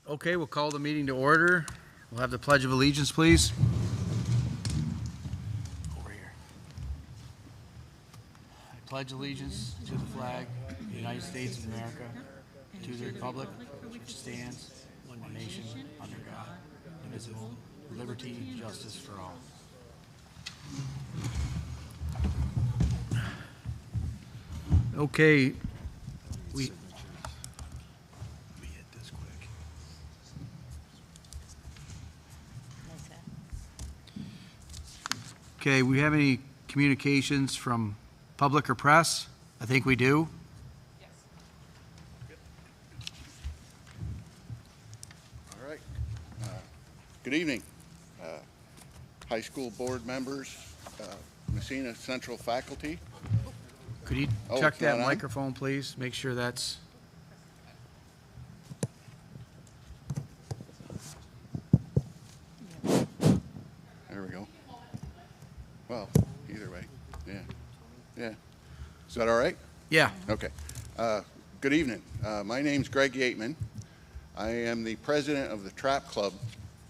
Okay, we'll call the meeting to order. We'll have the Pledge of Allegiance, please. Over here. I pledge allegiance to the flag of the United States of America, to the republic which stands one nation under God, indivisible, with liberty and justice for all. Okay, we have any communications from public or press? I think we do. Yes. All right. Good evening, high school board members, Massena Central faculty. Could you check that microphone, please? Make sure that's... There we go. Well, either way, yeah. Is that all right? Yeah. Okay. Good evening. My name's Greg Yateman. I am the president of the Trap Club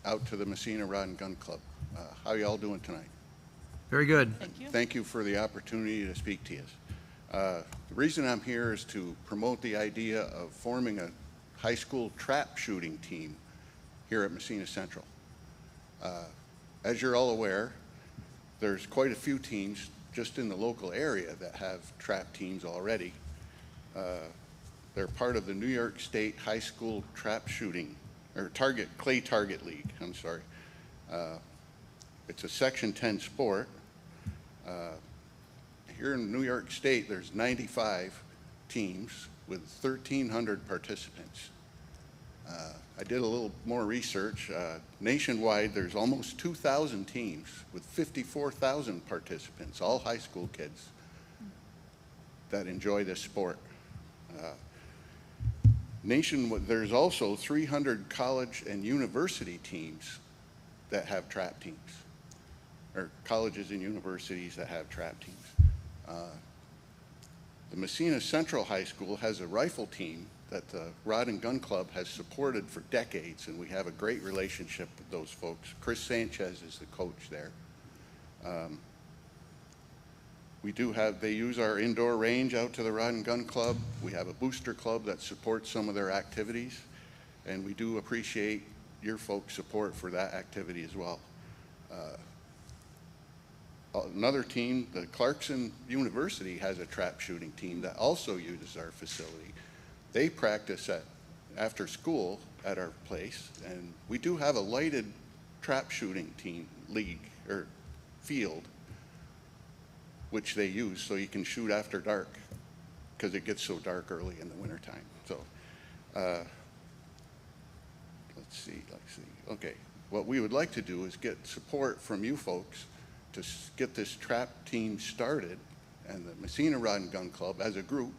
out to the Massena Rod and Gun Club. How are you all doing tonight? Very good. Thank you. Thank you for the opportunity to speak to you. The reason I'm here is to promote the idea of forming a high school trap shooting team here at Massena Central. As you're all aware, there's quite a few teams just in the local area that have trap teams already. They're part of the New York State High School Trap Shooting, or Clay Target League, I'm sorry. It's a Section 10 sport. Here in New York State, there's 95 teams with 1,300 participants. I did a little more research. Nationwide, there's almost 2,000 teams with 54,000 participants, all high school kids that enjoy this sport. There's also 300 college and university teams that have trap teams, or colleges and universities that have trap teams. The Massena Central High School has a rifle team that the Rod and Gun Club has supported for decades, and we have a great relationship with those folks. Chris Sanchez is the coach there. They use our indoor range out to the Rod and Gun Club. We have a booster club that supports some of their activities, and we do appreciate your folks' support for that activity as well. Another team, the Clarkson University, has a trap shooting team that also uses our facility. They practice after school at our place, and we do have a lighted trap shooting team league or field, which they use so you can shoot after dark because it gets so dark early in the wintertime. So let's see. Okay, what we would like to do is get support from you folks to get this trap team started, and the Massena Rod and Gun Club as a group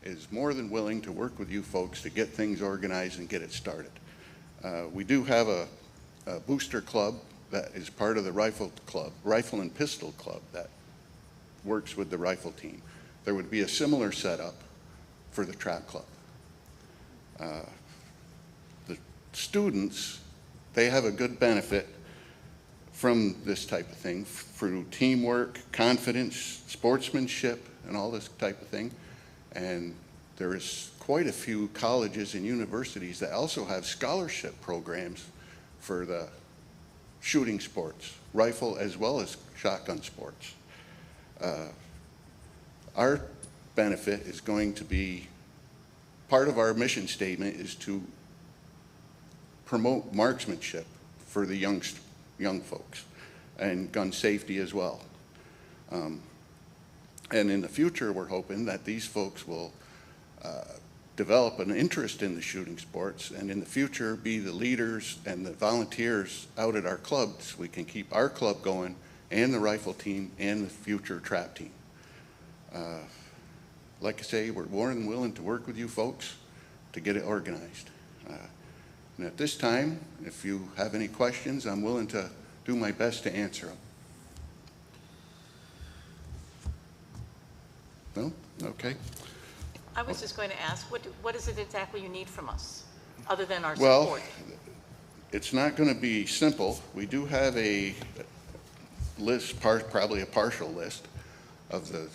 is more than willing to work with you folks to get things organized and get it started. We do have a booster club that is part of the rifle and pistol club that works with the rifle team. There would be a similar setup for the trap club. The students, they have a good benefit from this type of thing through teamwork, confidence, sportsmanship, and all this type of thing. And there is quite a few colleges and universities that also have scholarship programs for the shooting sports, rifle as well as shotgun sports. Our benefit is going to be, part of our mission statement is to promote marksmanship for the young folks and gun safety as well. And in the future, we're hoping that these folks will develop an interest in the shooting sports, and in the future be the leaders and the volunteers out at our clubs. We can keep our club going and the rifle team and the future trap team. Like I say, we're more than willing to work with you folks to get it organized. And at this time, if you have any questions, I'm willing to do my best to answer them. No? Okay. I was just going to ask, what is it exactly you need from us? other than our Well, support? it's not going to be simple. We do have a list, probably a partial list, of the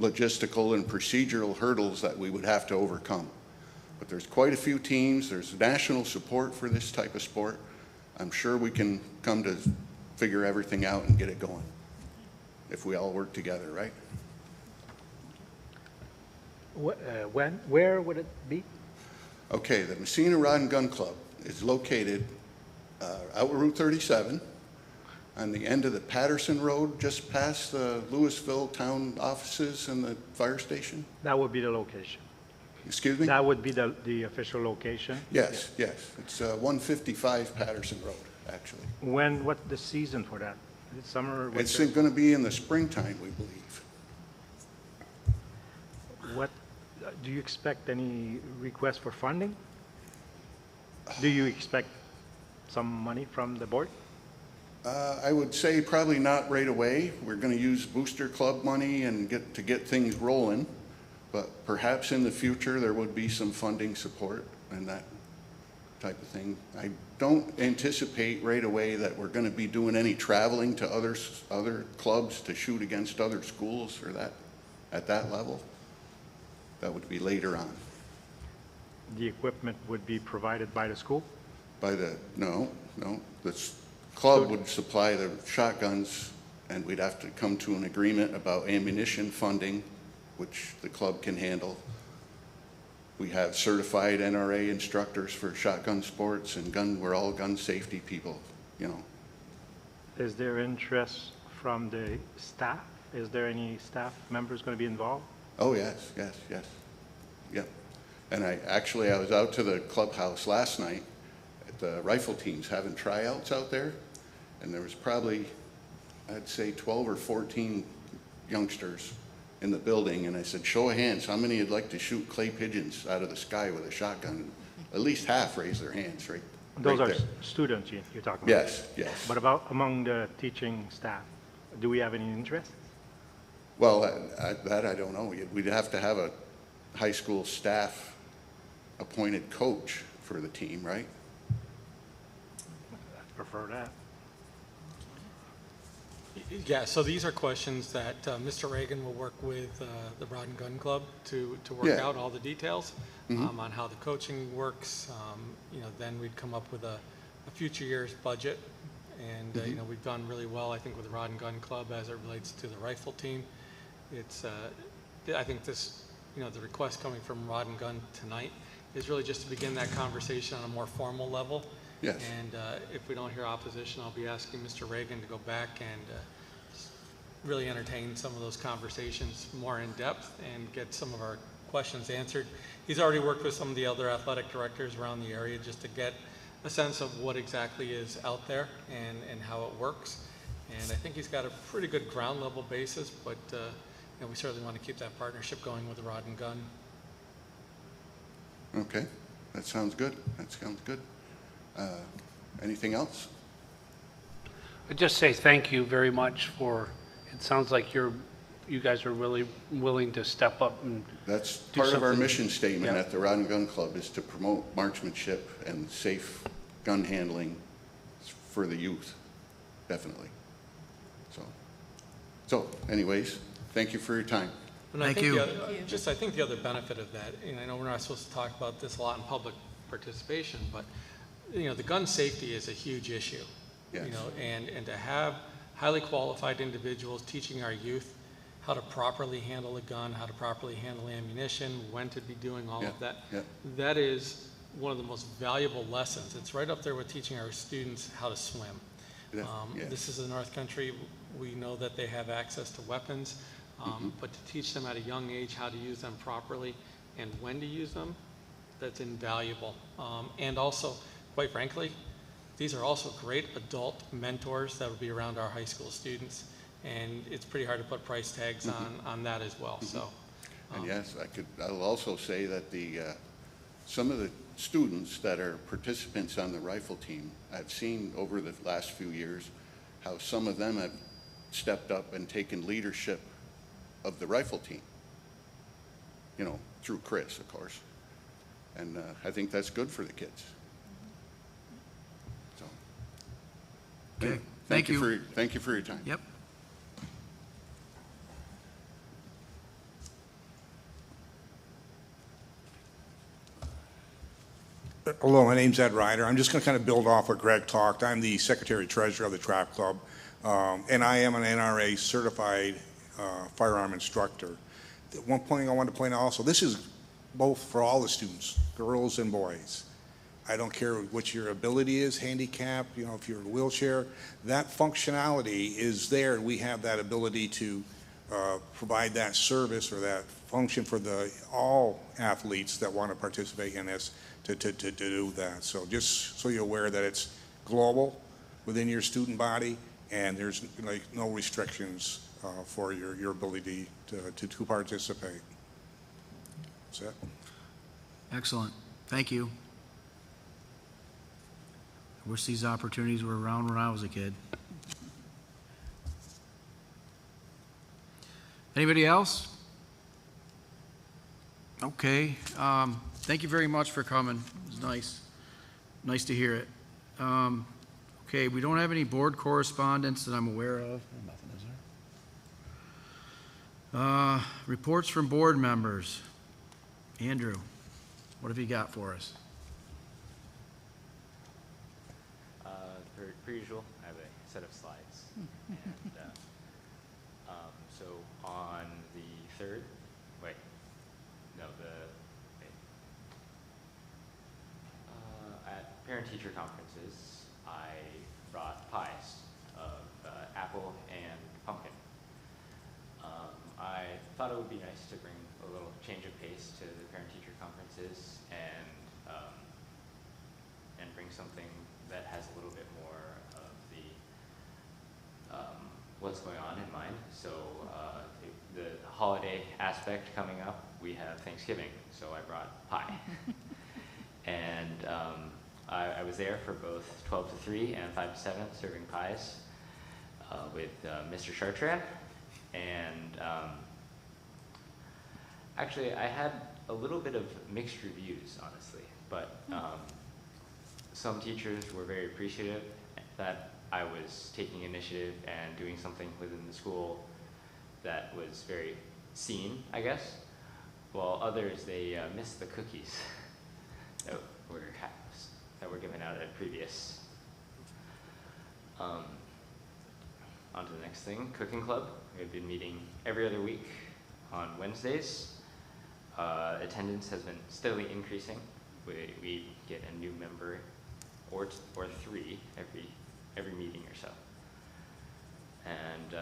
logistical and procedural hurdles that we would have to overcome. But there's quite a few teams. There's national support for this type of sport. I'm sure we can come to figure everything out and get it going if we all work together, right? Where would it be? Okay, the Massena Rod and Gun Club is located out Route 37 on the end of the Patterson Road, just past the Louisville town offices and the fire station. That would be the location. Excuse me? That would be the official location? Yes, yes. It's 155 Patterson Road, actually. What's the season for that? Is it summer or It's winter? going to be in the springtime, we believe. Do you expect any requests for funding? Do you expect some money from the board? I would say probably not right away. We're going to use booster club money and get things rolling, but perhaps in the future there would be some funding support and that type of thing. I don't anticipate right away that we're going to be doing any traveling to other clubs to shoot against other schools or that at that level. That would be later on. The equipment would be provided by the school? No, the club would supply the shotguns, and we'd have to come to an agreement about ammunition funding, which the club can handle. We have certified NRA instructors for shotgun sports and we're all gun safety people, you know. Is there interest from the staff? Is there any staff members going to be involved? Oh, yes. Yep. And I was out to the clubhouse last night at the rifle teams having tryouts out there, and there was probably, I'd say 12 or 14 youngsters in the building, and I said, show of hands, how many would like to shoot clay pigeons out of the sky with a shotgun? At least half raised their hands right Those are there. students you're talking about? Yes. But about among the teaching staff, do we have any interest? Well, that I don't know. We'd have to have a high school staff appointed coach for the team, right? I prefer that. Yeah, so these are questions that Mr. Reagan will work with the Rod and Gun Club to work Yeah. out all the details on how the coaching works. Then we'd come up with a future year's budget. And, we've done really well, I think, with the Rod and Gun Club as it relates to the rifle team. I think this, the request coming from Rod and Gun tonight is really just to begin that conversation on a more formal level. Yes. And if we don't hear opposition, I'll be asking Mr. Reagan to go back and really entertain some of those conversations more in depth and get some of our questions answered. He's already worked with some of the other athletic directors around the area just to get a sense of what exactly is out there and how it works. And I think he's got a pretty good ground level basis, but we certainly want to keep that partnership going with the Rod and Gun. Okay, that sounds good. Anything else? I'd just say thank you very much for, it sounds like you guys are really willing to step up and That's do part of our something. mission statement Yeah. at the Rod and Gun Club is to promote marksmanship and safe gun handling for the youth, definitely. So anyways, thank you for your time. And Thank I think you. I think the other benefit of that, and I know we're not supposed to talk about this a lot in public participation, but the gun safety is a huge issue. Yes. And to have highly qualified individuals teaching our youth how to properly handle a gun, how to properly handle ammunition, when to be doing all of that. Yeah. That is one of the most valuable lessons. It's right up there with teaching our students how to swim. Yeah, yes. This is the North Country. We know that they have access to weapons, but to teach them at a young age how to use them properly and when to use them, that's invaluable. And also, quite frankly, these are also great adult mentors that will be around our high school students, and it's pretty hard to put price tags on that as well. So, And yes, I'll also say that some of the students that are participants on the rifle team, I've seen over the last few years how some of them have stepped up and taken leadership of the rifle team, through Chris, of course. And I think that's good for the kids. So, Okay, thank you. Thank you for your time. Yep. Hello, my name's Ed Ryder. I'm just going to kind of build off what Greg talked. I'm the secretary-treasurer of the Trap Club, and I am an NRA certified firearm instructor. One point I want to point out also, this is both for all the students, girls and boys. I don't care what your ability is, handicap, you know, if you're in a wheelchair, that functionality is there. We have that ability to provide that service or that function for all athletes that want to participate in this to do that. So just so you're aware that it's global within your student body, and there's like no restrictions for your ability to participate. That's it. Excellent. Thank you. I wish these opportunities were around when I was a kid. Anybody else? Okay. Thank you very much for coming. It was nice. Nice to hear it. Okay, we don't have any board correspondence that I'm aware of. Nothing, is there? Reports from board members. Andrew, what have you got for us? Per usual, I have a set of slides. And so on the 3rd, at parent-teacher conferences, I brought pies of apple and pumpkin. I thought it would be nice to bring a little change of pace to the parent-teacher conferences and bring something that has a little bit more of the what's going on in mind. So the holiday aspect coming up, we have Thanksgiving, so I brought pie. And I was there for both 12 to 3 and 5 to 7 serving pies with Mr. Chartrand. And actually, I had a little bit of mixed reviews, honestly, but some teachers were very appreciative that I was taking initiative and doing something within the school that was very seen, I guess, while others, they missed the cookies that were given out at previous. On to the next thing, cooking club. We've been meeting every other week on Wednesdays. Attendance has been steadily increasing. We get a new member or 3 every meeting or so. And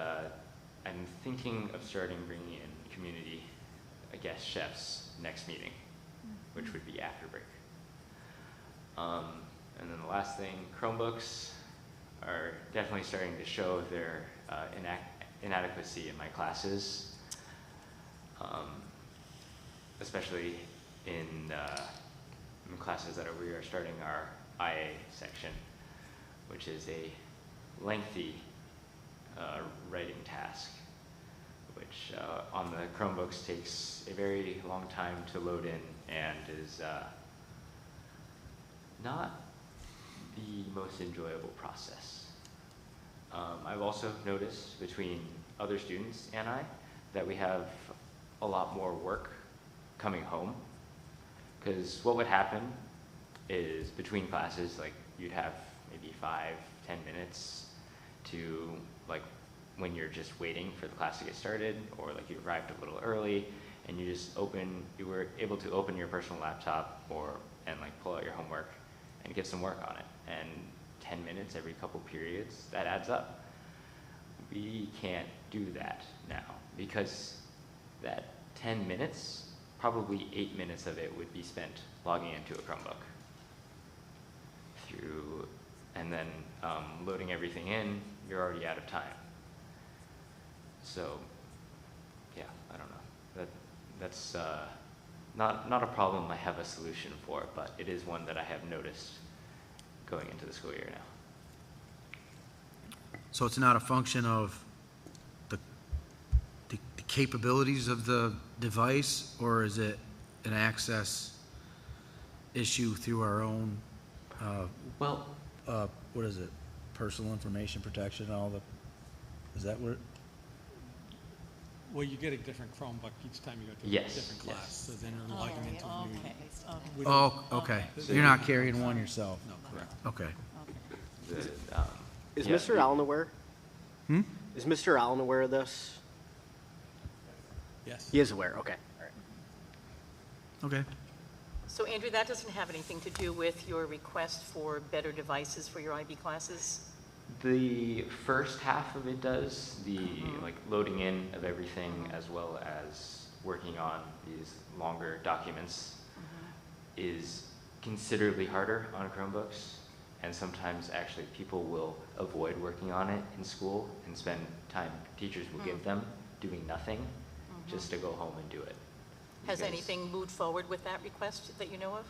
I'm thinking of starting bringing in community guest chefs next meeting, which would be after break. And then the last thing, Chromebooks are definitely starting to show their inadequacy in my classes, especially in classes that we are starting our IA section, which is a lengthy writing task, which on the Chromebooks takes a very long time to load in and is not the most enjoyable process. I've also noticed between other students and I that we have a lot more work coming home, because what would happen is between classes, like you'd have maybe 5-10 minutes to, like, when you're just waiting for the class to get started, or like you arrived a little early and you were able to open your personal laptop and like pull out your homework and get some work on it. And 10 minutes every couple periods, that adds up. We can't do that now, because that 10 minutes, probably 8 minutes of it would be spent logging into a Chromebook and then loading everything in. You're already out of time. So yeah, I don't know. That's not a problem I have a solution for, but it is one that I have noticed going into the school year now. So it's not a function of the capabilities of the device, or is it an access issue through our own, Well, what is it? Personal information protection, all the, is that what? Well, you get a different Chromebook each time you go to a Yes, different yes. class, so then you're logging into a new. Okay, okay. we don't- Oh, okay. You're not carrying one yourself? No, correct. Okay. The, Is yeah, Mr. Allen aware? Hmm? Is Mr. Allen aware of this? Yes. He is aware, okay. All right. Okay. So Andrew, that doesn't have anything to do with your request for better devices for your IB classes? The first half of it does, the like loading in of everything as well as working on these longer documents is considerably harder on Chromebooks. And sometimes actually people will avoid working on it in school and spend time, teachers will give them doing nothing just to go home and do it. Has Because, anything moved forward with that request that you know of?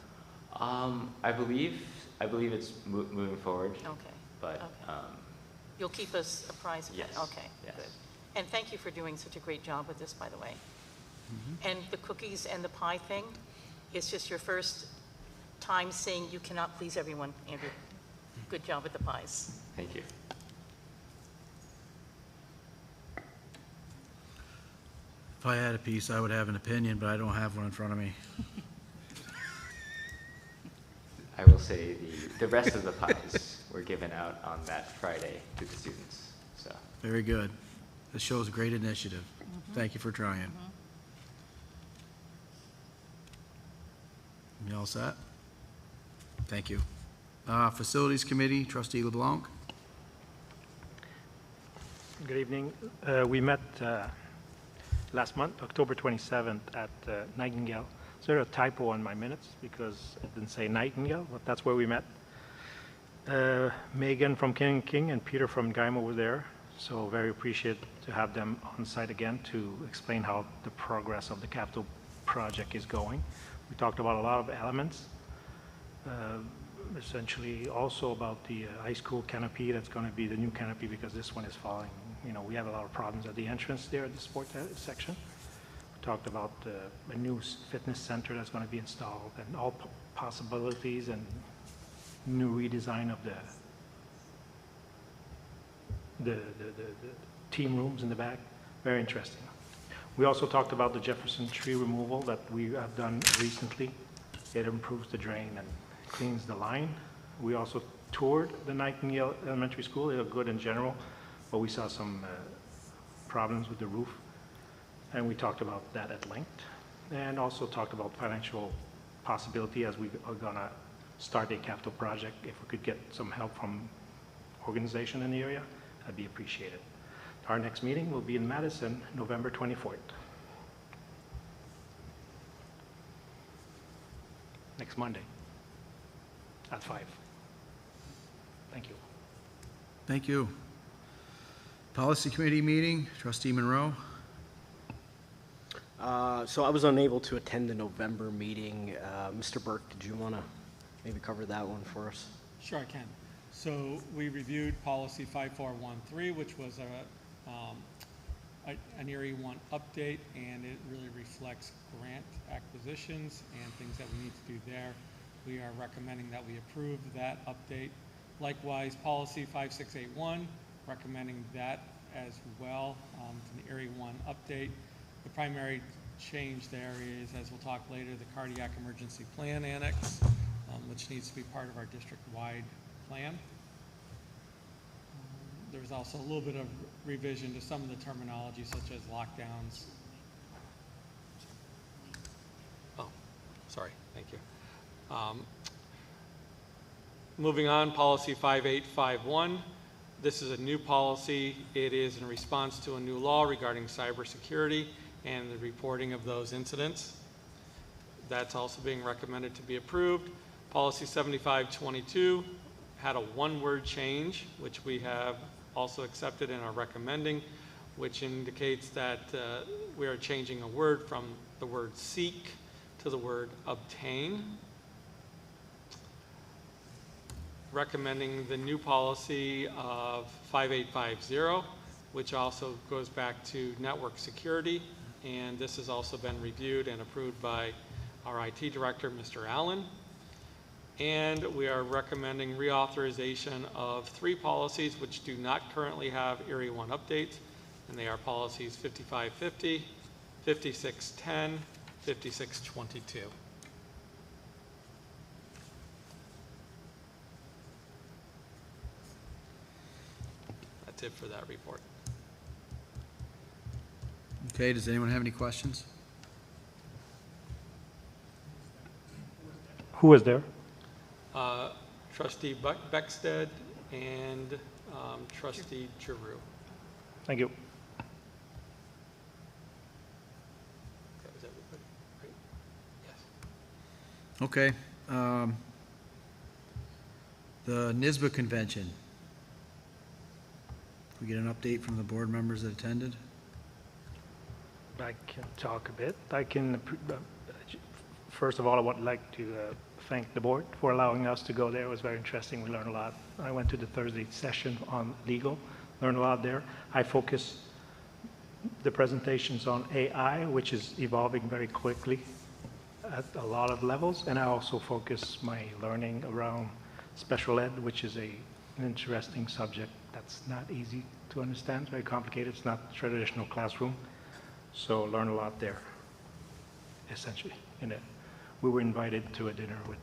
I believe it's moving forward, Okay. but, Okay. You'll keep us apprised of that? yes, Okay, yes. good. And thank you for doing such a great job with this, by the way. And the cookies and the pie thing, it's just your first time saying you cannot please everyone, Andrew. Good job with the pies. Thank you. If I had a piece, I would have an opinion, but I don't have one in front of me. I will say the rest of the pies were given out on that Friday to the students, so. Very good. This shows a great initiative. Thank you for trying. You all set? Thank you. Facilities Committee, Trustee LeBlanc. Good evening. We met last month, October 27th, at Nightingale. Is there a typo on my minutes? Because it didn't say Nightingale, but that's where we met. Megan from King & King and Peter from Guyma were there, so very appreciated to have them on site again to explain how the progress of the capital project is going. We talked about a lot of elements, essentially also about the high school canopy. That's going to be the new canopy because this one is falling. You know, we have a lot of problems at the entrance there at the sports section. We talked about a new fitness center that's going to be installed and all possibilities and new redesign of the team rooms in the back. Very interesting. We also talked about the Jefferson tree removal that we have done recently. It improves the drain and cleans the line. We also toured the Nightingale Elementary School. It looked good in general, but we saw some problems with the roof. And we talked about that at length. And also talked about financial possibility as we are gonna start a capital project. If we could get some help from organization in the area, that'd be appreciated. Our next meeting will be in Madison, November 24th. Next Monday at 5. Thank you. Thank you. Policy Committee meeting, Trustee Monroe. So I was unable to attend the November meeting. Mr. Burke, did you want to maybe cover that one for us? Sure, I can. So we reviewed policy 5413, which was an Erie 1 update, and it really reflects grant acquisitions and things that we need to do there. We are recommending that we approve that update. Likewise, policy 5681, recommending that as well. It's an Erie 1 update. The primary change there is, as we'll talk later, the cardiac emergency plan annex, which needs to be part of our district-wide plan. There's also a little bit of revision to some of the terminology, such as lockdowns. Oh, sorry, thank you. Moving on, policy 5851. This is a new policy. It is in response to a new law regarding cybersecurity and the reporting of those incidents. That's also being recommended to be approved. Policy 7522 had a one-word change, which we have also accepted and are recommending, which indicates that we are changing a word from the word seek to the word obtain. Recommending the new policy of 5850, which also goes back to network security, and this has also been reviewed and approved by our IT director, Mr. Allen. And we are recommending reauthorization of 3 policies which do not currently have Area 1 updates, and they are policies 5550, 5610, 5622. That's it for that report. Okay, does anyone have any questions? Who was there? Trustee Beckstead and Trustee Giroux. Thank you. That was everybody, right? Yes. Okay. The NISBA convention. We get an update from the board members that attended? I can talk a bit. First of all, I would like to thank the board for allowing us to go there. It was very interesting. We learned a lot. I went to the Thursday session on legal, learned a lot there. I focus the presentations on AI, which is evolving very quickly at a lot of levels. And I also focus my learning around special ed, which is an interesting subject that's not easy to understand, very complicated. It's not traditional classroom. So learn a lot there, essentially, in it. We were invited to a dinner with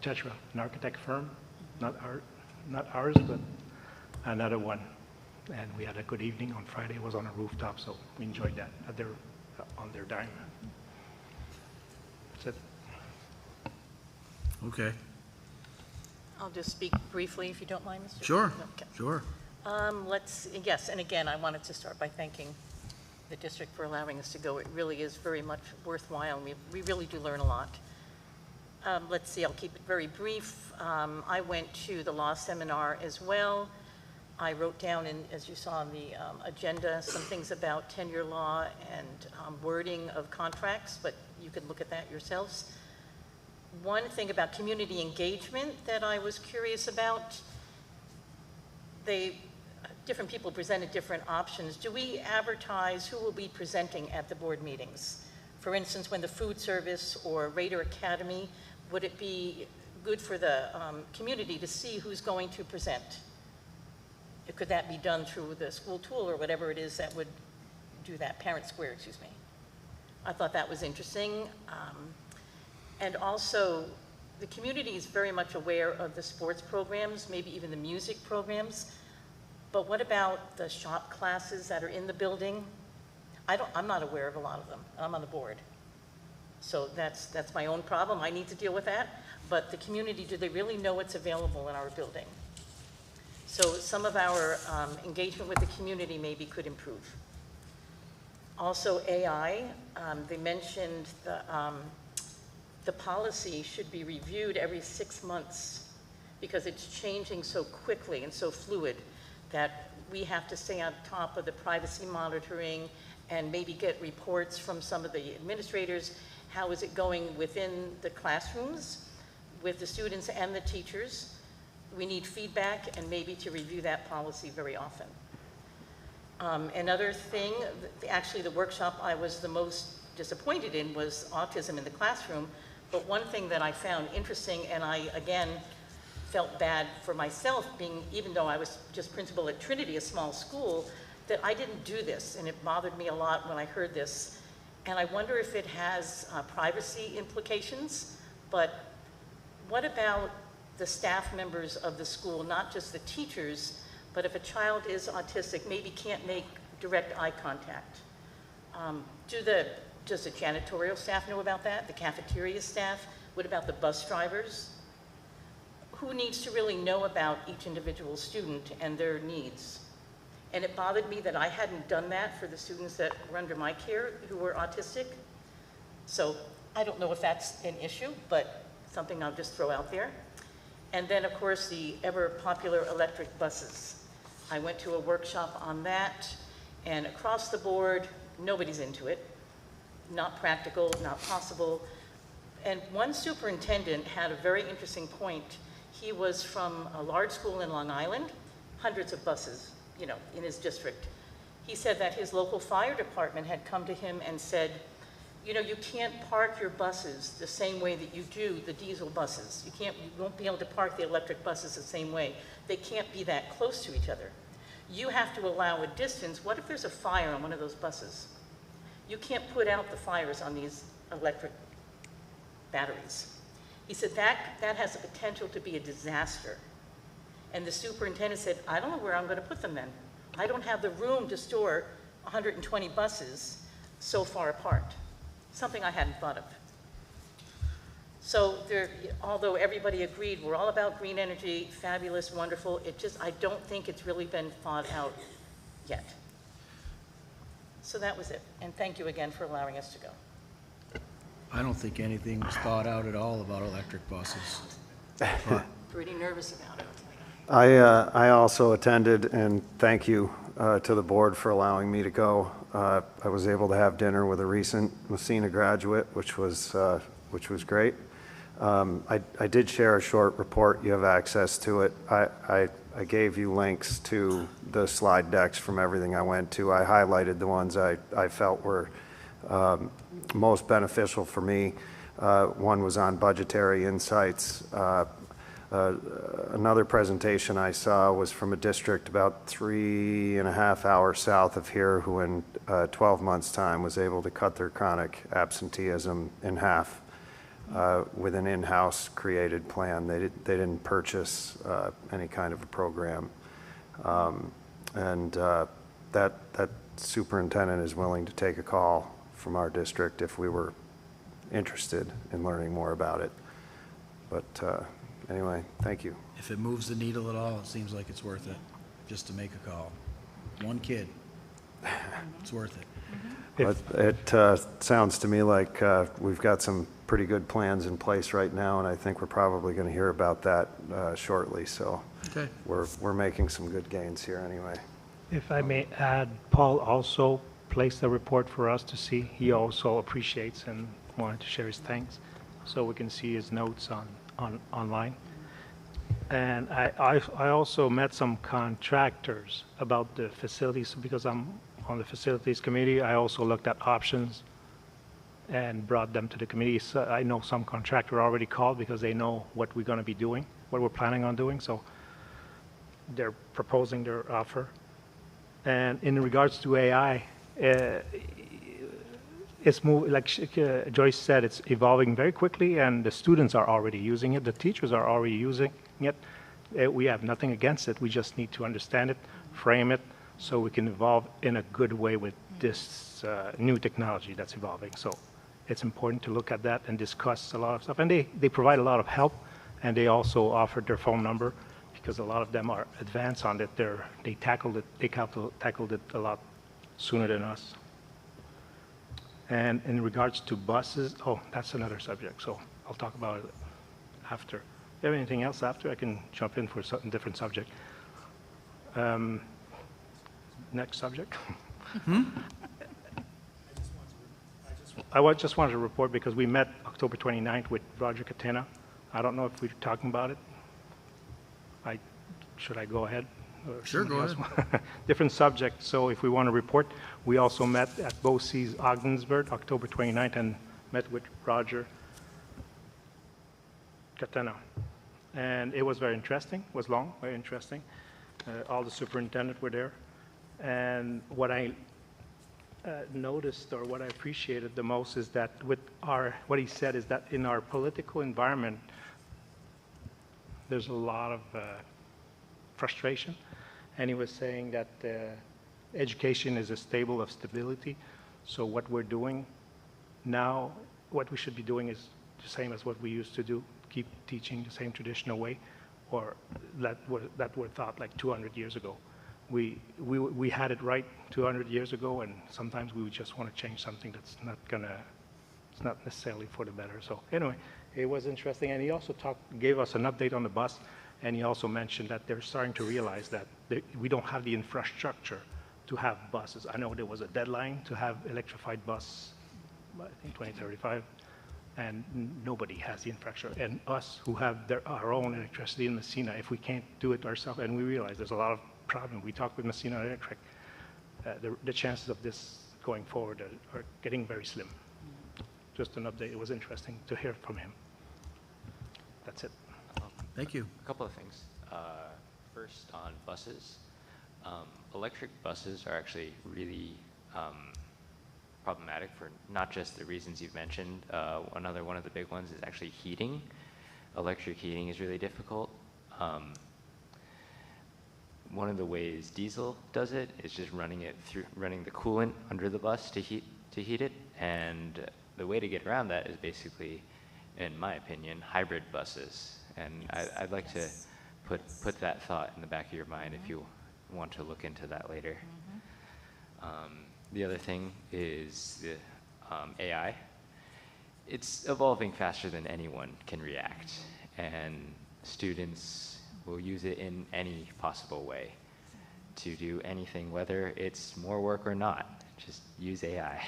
Tetra, an architect firm, not ours, but another one. And we had a good evening on Friday. It was on a rooftop, so we enjoyed that on their dime. That's it. Okay. I'll just speak briefly, if you don't mind, Mr. Sure, Okay. sure. Yes, and again, I wanted to start by thanking the district for allowing us to go. It really is very much worthwhile, and we really do learn a lot. Let's see, I'll keep it very brief. I went to the law seminar as well. I wrote down, as you saw on the agenda, some things about tenure law and wording of contracts, but you could look at that yourselves. One thing about community engagement that I was curious about, different people presented different options. Do we advertise who will be presenting at the board meetings? For instance, when the food service or Raider Academy, would it be good for the community to see who's going to present? Could that be done through the school tool or whatever it is that would do that? Parent Square, excuse me. I thought that was interesting. And also, the community is very much aware of the sports programs, maybe even the music programs. But what about the shop classes that are in the building? I'm not aware of a lot of them. I'm on the board. So that's my own problem. I need to deal with that. But the community, do they really know what's available in our building? So some of our engagement with the community maybe could improve. Also AI, they mentioned the policy should be reviewed every 6 months because it's changing so quickly and so fluid that we have to stay on top of the privacy monitoring and maybe get reports from some of the administrators. How is it going within the classrooms with the students and the teachers? We need feedback and maybe to review that policy very often. Another thing, actually the workshop I was the most disappointed in was autism in the classroom. But one thing that I found interesting, and I, again, felt bad for myself, even though I was just principal at Trinity, a small school, that I didn't do this, and it bothered me a lot when I heard this. And I wonder if it has privacy implications, but what about the staff members of the school, not just the teachers, but if a child is autistic, maybe can't make direct eye contact? Does the janitorial staff know about that? The cafeteria staff? What about the bus drivers? Who needs to really know about each individual student and their needs? And it bothered me that I hadn't done that for the students that were under my care who were autistic. So I don't know if that's an issue, but something I'll just throw out there. And then, of course, the ever popular electric buses. I went to a workshop on that, and across the board, nobody's into it. Not practical, not possible. And one superintendent had a very interesting point. He was from a large school in Long Island, hundreds of buses, in his district. He said that his local fire department had come to him and said, you know, you can't park your buses the same way that you do the diesel buses. You won't be able to park the electric buses the same way. They can't be that close to each other. You have to allow a distance. What if there's a fire on one of those buses? You can't put out the fires on these electric batteries. He said that has the potential to be a disaster. And the superintendent said, I don't know where I'm going to put them then. I don't have the room to store 120 buses so far apart. Something I hadn't thought of. So although everybody agreed, we're all about green energy, fabulous, wonderful, I don't think it's really been thought out yet. So that was it. And thank you again for allowing us to go. I don't think anything was thought out at all about electric buses. Pretty nervous about it. I also attended, and thank you to the board for allowing me to go. I was able to have dinner with a recent Massena graduate, which was great. I did share a short report. You have access to it. I gave you links to the slide decks from everything I went to. I highlighted the ones I felt were most beneficial for me. One was on budgetary insights. Another presentation I saw was from a district about 3.5 hours south of here who in 12 months' time was able to cut their chronic absenteeism in half with an in-house created plan. They didn't purchase any kind of a program. That superintendent is willing to take a call from our district if we were interested in learning more about it. But anyway, thank you. If it moves the needle at all, it seems like it's worth it, just to make a call. One kid, it's worth it. But it sounds to me like we've got some pretty good plans in place right now, and I think we're probably going to hear about that shortly. So Okay. we're making some good gains here anyway. If I may add, Paul also placed a report for us to see. He also appreciates and wanted to share his thanks, so we can see his notes online. And I also met some contractors about the facilities, because I'm on the facilities committee. I also looked at options and brought them to the committee. So I know some contractor already called because they know what we're going to be doing, what we're planning on doing. So they're proposing their offer. And in regards to AI, it's like Joyce said, it's evolving very quickly, and the students are already using it. The teachers are already using it. We have nothing against it. We just need to understand it, frame it, so we can evolve in a good way with this new technology that's evolving. So it's important to look at that and discuss a lot of stuff. And they provide a lot of help, and they also offered their phone number, because a lot of them are advanced on it. They tackled it a lot sooner than us. And in regards to buses, that's another subject, so I'll talk about it after. If you have anything else after, I can jump in for a different subject. Next subject. I just wanted to report, because we met October 29th with Roger Catena. I don't know if we're talking about it. Should I go ahead? Sure, go ahead. Different subject. So if we want to report, we also met at BOCES Ogdensburg, October 29th, and met with Roger Catena. And it was very interesting. It was long, very interesting. All the superintendents were there. And what I noticed, or what I appreciated the most, is that what he said is that in our political environment, there's a lot of frustration. And he was saying that education is a stable of stability. So what we're doing now, what we should be doing is the same as what we used to do, keep teaching the same traditional way, or that were thought like 200 years ago. We had it right 200 years ago, and sometimes we would just want to change something that's it's not necessarily for the better. So anyway, it was interesting. And he also gave us an update on the bus. And he also mentioned that they're starting to realize that we don't have the infrastructure to have buses. I know there was a deadline to have electrified bus, I think 2035, and nobody has the infrastructure. And us who have our own electricity in Massena, if we can't do it ourselves, and we realize there's a lot of problems. We talked with Massena Electric. The chances of this going forward are getting very slim. just an update. It was interesting to hear from him. That's it. Thank you. A couple of things. First, on buses. Electric buses are actually really problematic for not just the reasons you've mentioned. Another one of the big ones is actually heating. Electric heating is really difficult. One of the ways diesel does it is just running the coolant under the bus to heat it. And the way to get around that is basically, in my opinion, hybrid buses. And I'd like to put that thought in the back of your mind if you want to look into that later. The other thing is the AI. It's evolving faster than anyone can react, and students will use it in any possible way to do anything, whether it's more work or not. Just use AI.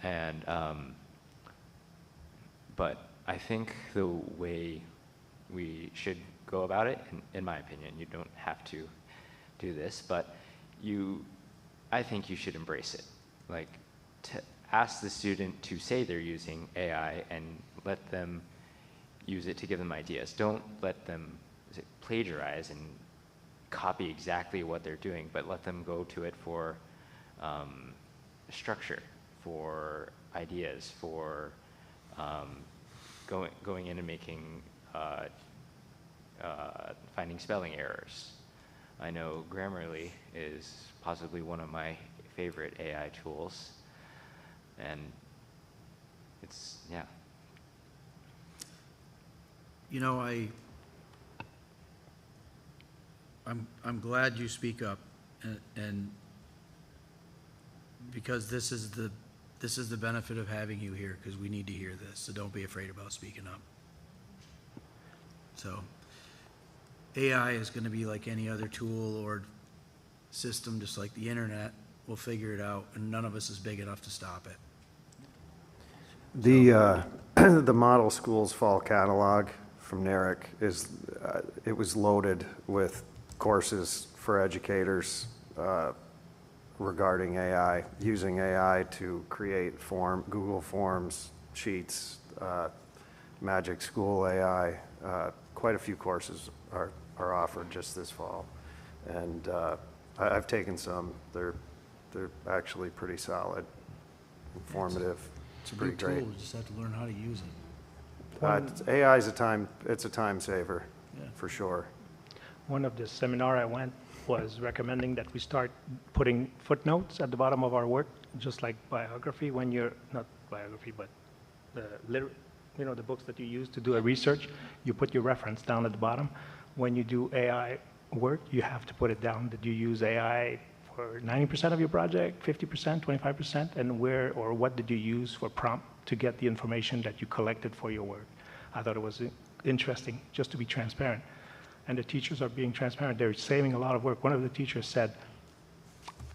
And but I think the way we should go about it, in my opinion, you don't have to do this, but I think you should embrace it. Like, to ask the student to say they're using AI and let them use it to give them ideas. Don't let them plagiarize and copy exactly what they're doing, but let them go to it for structure, for ideas, for going in and making finding spelling errors. I know Grammarly is possibly one of my favorite AI tools, and it's, yeah. You know, I'm glad you speak up, and because this is the benefit of having you here, because we need to hear this. So don't be afraid about speaking up. So AI is going to be like any other tool or system, just like the internet. We'll figure it out, and none of us is big enough to stop it. The model school's fall catalog from NARIC is, it was loaded with courses for educators regarding AI, using AI to create Google Forms, Sheets, Magic School AI. Quite a few courses are offered just this fall, and I've taken some. They're actually pretty solid, informative. It's a pretty good tool. great. We just have to learn how to use it. AI is it's a time saver, Yeah. for sure. One of the seminar I went was recommending that we start putting footnotes at the bottom of our work, just like biography, when you're, not biography, but the books that you use to do a research, you put your reference down at the bottom. When you do AI work, you have to put it down that you use AI for 90% of your project, 50%, 25%, and where or what did you use for prompt to get the information that you collected for your work. I thought it was interesting just to be transparent. And the teachers are being transparent. They're saving a lot of work. One of the teachers said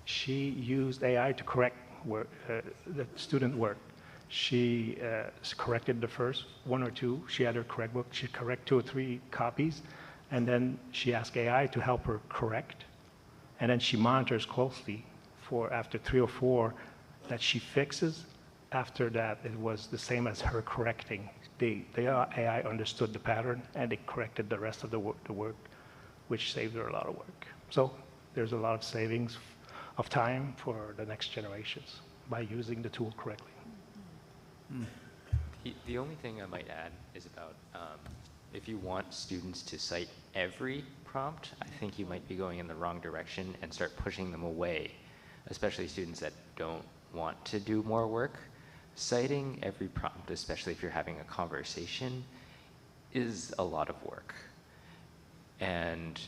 she used AI to correct the student work. She corrected the first one or two. She had her correct book. She correct 2 or 3 copies, and then she asked AI to help her correct. And then she monitors closely for after 3 or 4 that she fixes. After that, it was the same as her correcting. The AI understood the pattern, and it corrected the rest of the work, which saved her a lot of work. So there's a lot of savings of time for the next generations by using the tool correctly. The only thing I might add is about if you want students to cite every prompt, I think you might be going in the wrong direction and start pushing them away, especially students that don't want to do more work. Citing every prompt, especially if you're having a conversation, is a lot of work. And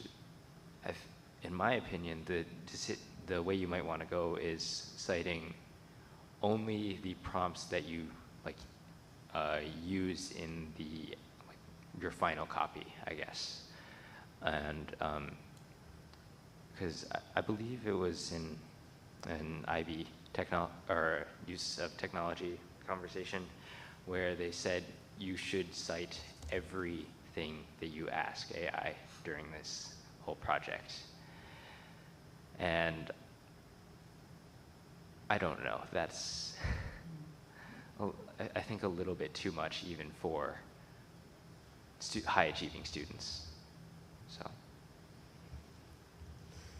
in my opinion, the way you might want to go is citing only the prompts that you use in your final copy, I guess. And because I believe it was in an IB or use of technology conversation where they said you should cite everything that you ask AI during this whole project. And I don't know, that's I think a little bit too much even for high achieving students.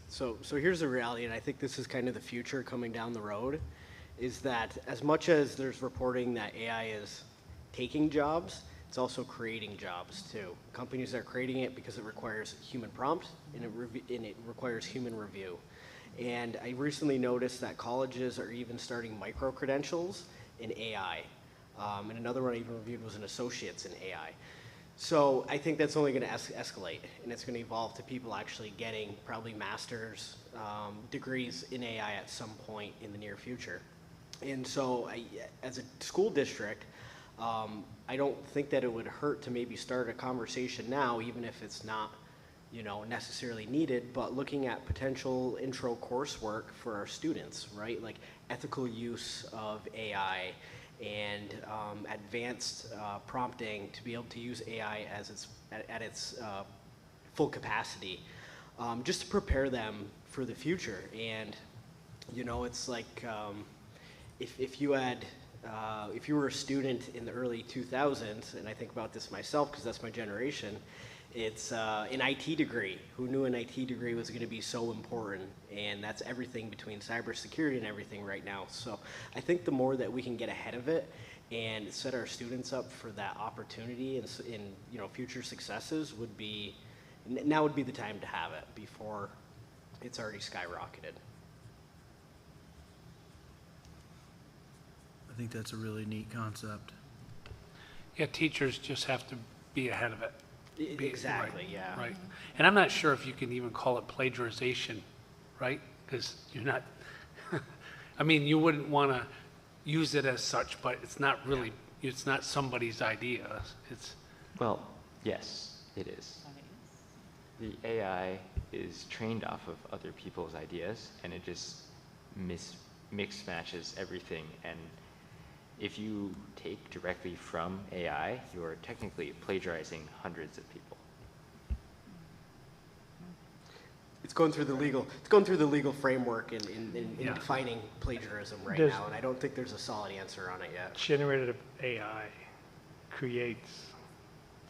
So here's the reality, and I think this is kind of the future coming down the road, is that as much as there's reporting that AI is taking jobs, it's also creating jobs too. Companies are creating it because it requires human prompt and it requires human review. And I recently noticed that colleges are even starting micro-credentials in AI. And another one I even reviewed was an associate's in AI. So I think that's only going to escalate, and it's going to evolve to people actually getting probably master's degrees in AI at some point in the near future. And so as a school district, I don't think that it would hurt to maybe start a conversation now, even if it's not, necessarily needed, but looking at potential intro coursework for our students, right? Like ethical use of AI and advanced prompting to be able to use AI as at its full capacity, just to prepare them for the future. And it's like if you were a student in the early 2000s, and I think about this myself because that's my generation, it's an IT degree. Who knew an IT degree was going to be so important? And that's everything between cybersecurity and everything right now. So I think the more that we can get ahead of it and set our students up for that opportunity and future successes would be the time to have it before it's already skyrocketed. I think that's a really neat concept. Yeah, teachers just have to be ahead of it. Exactly, right, yeah. Right. And I'm not sure if you can even call it plagiarization, right? Because you're not, I mean, you wouldn't want to use it as such, but it's not really, it's not somebody's idea. Well, yes, it is. The AI is trained off of other people's ideas, and it just mix matches everything. And if you take directly from AI, you're technically plagiarizing hundreds of people. It's going through the legal framework in defining plagiarism right now, and I don't think there's a solid answer on it yet. Generative AI creates.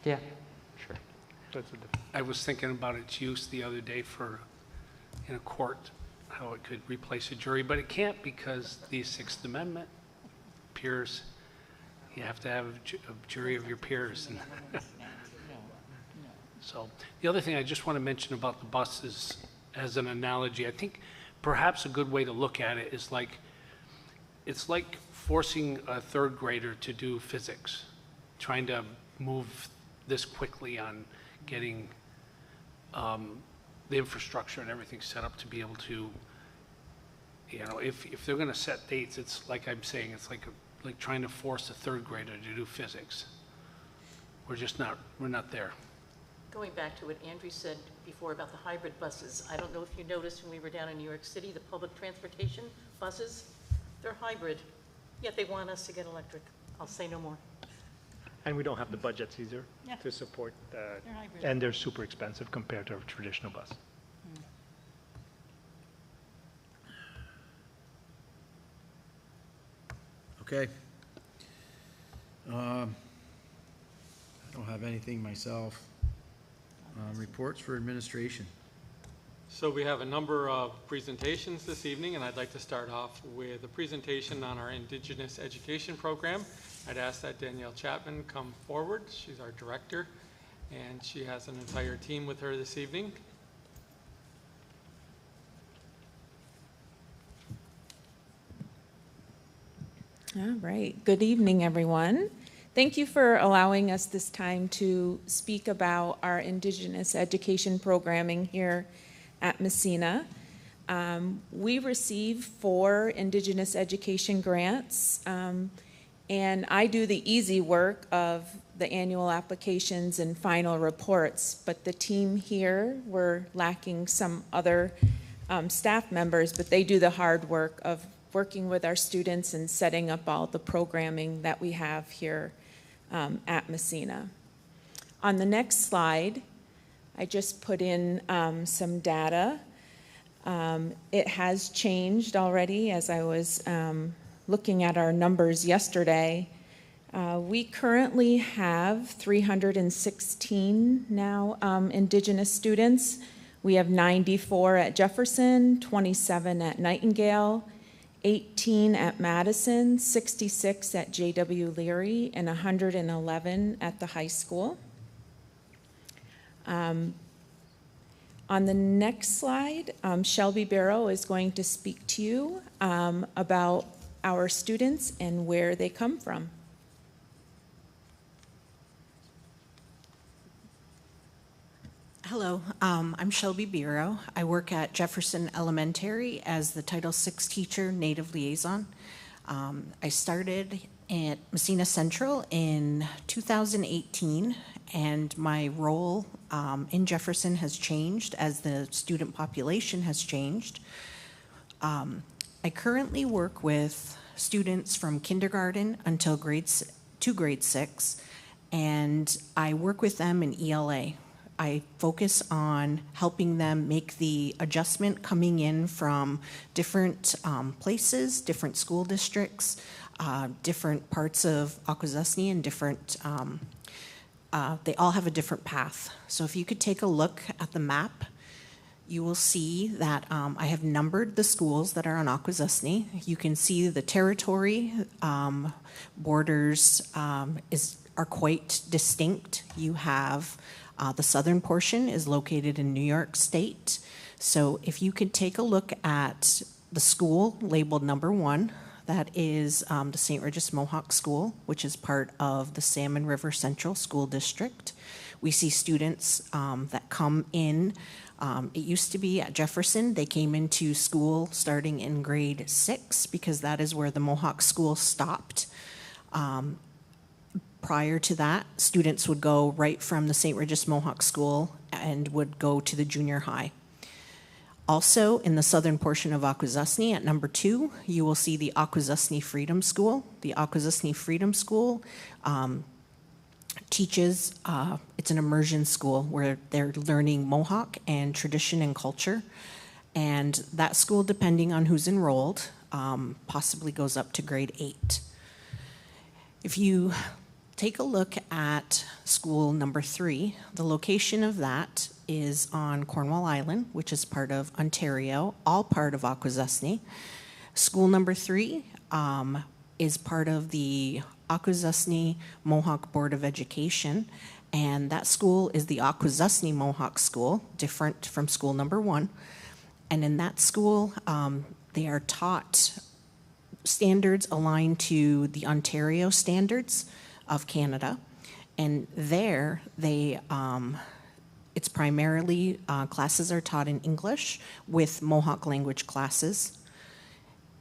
Yeah, sure. I was thinking about its use the other day in a court, how it could replace a jury, but it can't because the Sixth Amendment, peers, you have to have a jury of your peers. So the other thing I just want to mention about the buses as an analogy, I think perhaps a good way to look at it is it's like forcing a third grader to do physics, trying to move this quickly on getting the infrastructure and everything set up to be able to, if they're going to set dates, it's like I'm saying, it's like trying to force a third grader to do physics. We're not there. Going back to what Andrew said before about the hybrid buses, I don't know if you noticed when we were down in New York City, the public transportation buses, they're hybrid, yet they want us to get electric. I'll say no more. And we don't have the budgets either to support, and they're super expensive compared to a traditional bus. Okay. I don't have anything myself. Reports for administration. So we have a number of presentations this evening, and I'd like to start off with a presentation on our Indigenous Education Program. I'd ask that Danielle Chapman come forward. She's our director, and she has an entire team with her this evening. All right. Good evening, everyone. Thank you for allowing us this time to speak about our Indigenous education programming here at Massena. We receive 4 Indigenous education grants, and I do the easy work of the annual applications and final reports, but the team here, we're lacking some other staff members, but they do the hard work of working with our students and setting up all the programming that we have here at Massena. On the next slide, I just put in some data. It has changed already as I was looking at our numbers yesterday, we currently have 316 now Indigenous students. We have 94 at Jefferson, 27 at Nightingale, 18 at Madison, 66 at J.W. Leary, and 111 at the high school. On the next slide, Shelby Barrow is going to speak to you about our students and where they come from. Hello, I'm Shelby Biro. I work at Jefferson Elementary as the Title VI teacher, Native Liaison. I started at Massena Central in 2018, and my role in Jefferson has changed as the student population has changed. I currently work with students from kindergarten until grade 6, and I work with them in ELA. I focus on helping them make the adjustment coming in from different places, different school districts, different parts of Akwesasne, and different, they all have a different path. So if you could take a look at the map, you will see that I have numbered the schools that are on Akwesasne. You can see the territory borders are quite distinct. You have the southern portion is located in New York State. So if you could take a look at the school labeled number 1, that is the St. Regis Mohawk School, which is part of the Salmon River Central School District. We see students that come in. It used to be at Jefferson. They came into school starting in grade 6 because that is where the Mohawk School stopped. Prior to that, students would go right from the St. Regis Mohawk School and would go to the junior high. Also, in the southern portion of Akwesasne, at number 2, you will see the Akwesasne Freedom School. The Akwesasne Freedom School teaches, it's an immersion school where they're learning Mohawk and tradition and culture. And that school, depending on who's enrolled, possibly goes up to grade 8. If you take a look at school number 3. The location of that is on Cornwall Island, which is part of Ontario, all part of Akwesasne. School number 3 is part of the Akwesasne Mohawk Board of Education, and that school is the Akwesasne Mohawk School, different from school number 1. And in that school, they are taught standards aligned to the Ontario standards of Canada, and there they it's primarily classes are taught in English with Mohawk language classes.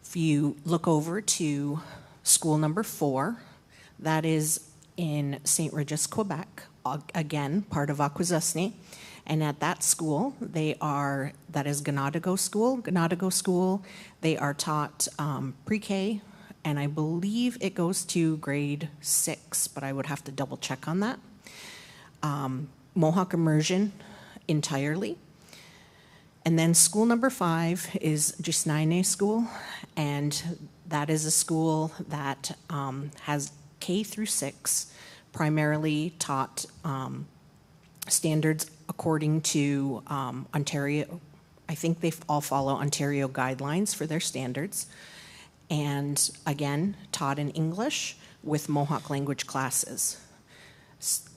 If you look over to school number 4, that is in St. Regis, Quebec, again part of Akwesasne, and at that school that is Ganadago School. Ganadago School, they are taught pre-K, and I believe it goes to grade 6, but I would have to double check on that. Mohawk immersion entirely. And then school number 5 is Gisnaine School, and that is a school that has K through 6, primarily taught standards according to Ontario. I think they all follow Ontario guidelines for their standards. And again, taught in English with Mohawk language classes.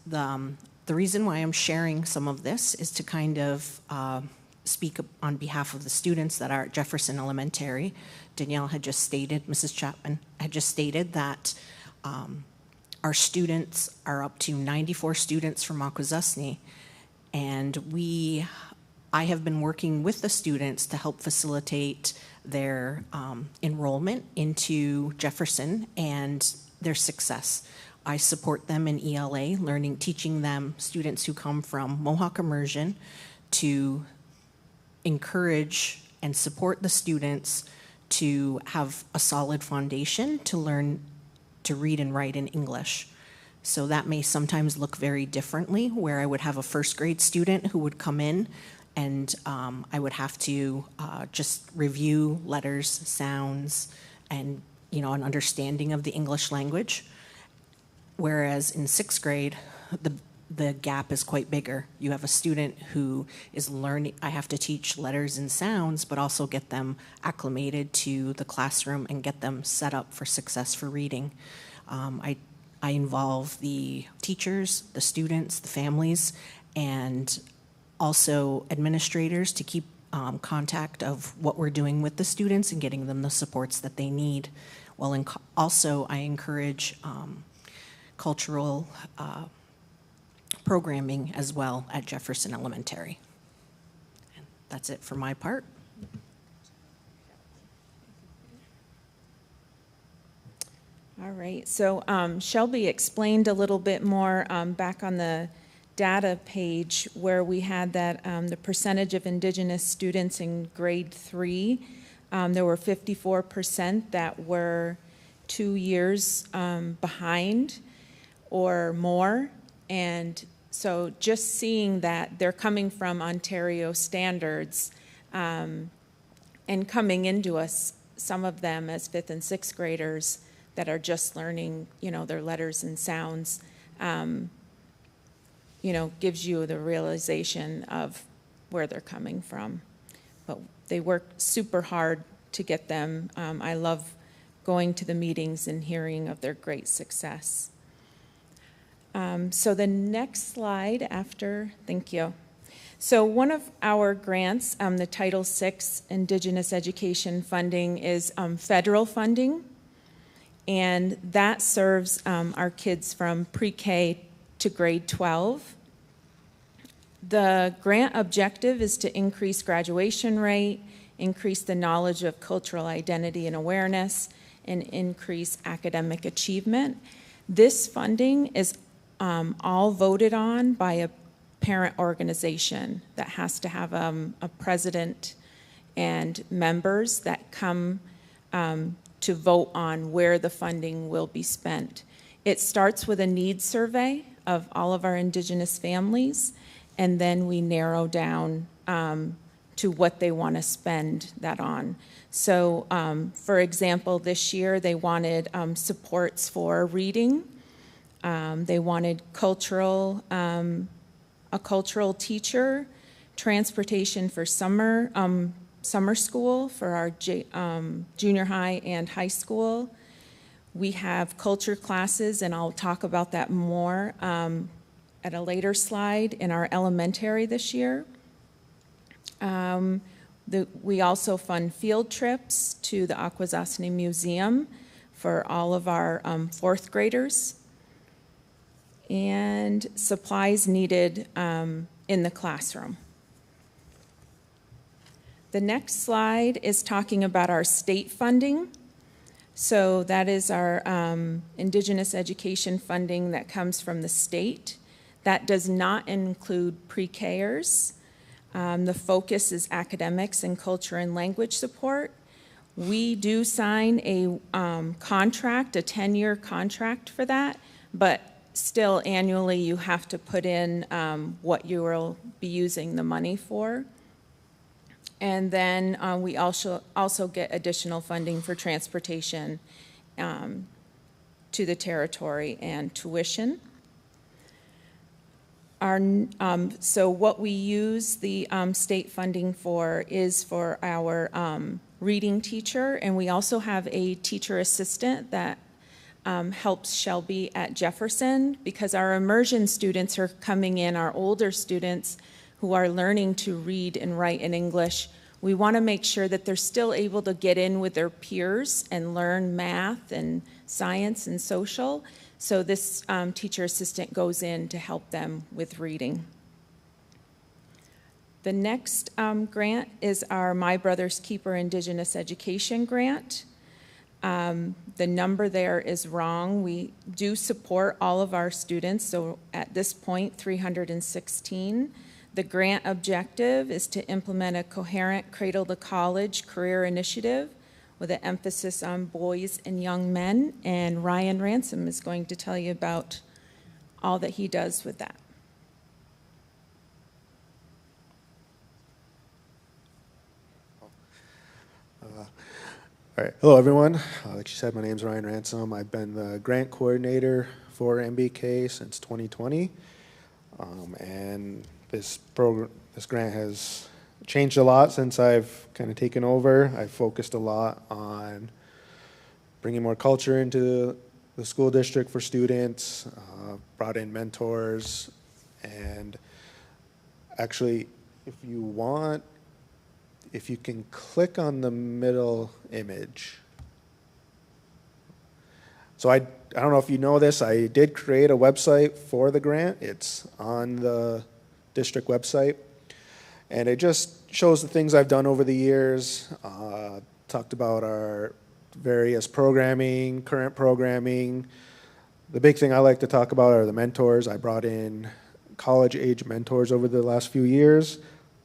The reason why I'm sharing some of this is to kind of speak on behalf of the students that are at Jefferson Elementary. Danielle had just stated, Mrs. Chapman had just stated that our students are up to 94 students from Akwesasne, and I have been working with the students to help facilitate their enrollment into Jefferson and their success. I support them in ELA, teaching them, students who come from Mohawk immersion, to encourage and support the students to have a solid foundation to learn to read and write in English. So that may sometimes look very differently, where I would have a first grade student who would come in and I would have to just review letters, sounds, and an understanding of the English language. Whereas in sixth grade, the gap is quite bigger. You have a student who is learning, I have to teach letters and sounds, but also get them acclimated to the classroom and get them set up for success for reading. I involve the teachers, the students, the families, and also administrators to keep contact of what we're doing with the students and getting them the supports that they need. Well, also I encourage cultural programming as well at Jefferson Elementary. And that's it for my part. All right, so Shelby explained a little bit more back on the data page where we had that the percentage of Indigenous students in grade 3, there were 54% that were 2 years behind or more. And so just seeing that they're coming from Ontario standards and coming into us, some of them as 5th and 6th graders that are just learning, their letters and sounds, gives you the realization of where they're coming from. But they work super hard to get them. I love going to the meetings and hearing of their great success. So the next slide after, thank you. So one of our grants, the Title VI Indigenous Education funding, is federal funding, and that serves our kids from pre-K to grade 12. The grant objective is to increase graduation rate, increase the knowledge of cultural identity and awareness, and increase academic achievement. This funding is all voted on by a parent organization that has to have a president and members that come to vote on where the funding will be spent. It starts with a needs survey of all of our Indigenous families, and then we narrow down to what they want to spend that on. So, for example, this year they wanted supports for reading. They wanted a cultural teacher, transportation for summer school for our junior high and high school. We have culture classes, and I'll talk about that more at a later slide, in our elementary this year. We also fund field trips to the Akwesasne Museum for all of our 4th graders, and supplies needed in the classroom. The next slide is talking about our state funding. So that is our Indigenous education funding that comes from the state. That does not include pre-Kers. The focus is academics and culture and language support. We do sign a contract, a 10-year contract for that, but still annually you have to put in what you will be using the money for. And then we also get additional funding for transportation to the territory and tuition. So what we use the state funding for is for our reading teacher, and we also have a teacher assistant that helps Shelby at Jefferson, because our immersion students are coming in, our older students who are learning to read and write in English. We want to make sure that they're still able to get in with their peers and learn math and science and social. So this teacher assistant goes in to help them with reading. The next grant is our My Brother's Keeper Indigenous Education Grant. The number there is wrong. We do support all of our students, so at this point, 316. The grant objective is to implement a coherent Cradle to College career initiative with an emphasis on boys and young men, and Ryan Ransom is going to tell you about all that he does with that. All right. Hello, everyone. Like she said, my name is Ryan Ransom. I've been the grant coordinator for MBK since 2020. And this grant has changed a lot since I've kind of taken over. I've focused a lot on bringing more culture into the school district for students, brought in mentors, and actually, if you can click on the middle image. So I don't know if you know this, I did create a website for the grant. It's on the district website. And it just shows the things I've done over the years. Talked about our various programming, current programming. The big thing I like to talk about are the mentors. I brought in college-age mentors over the last few years.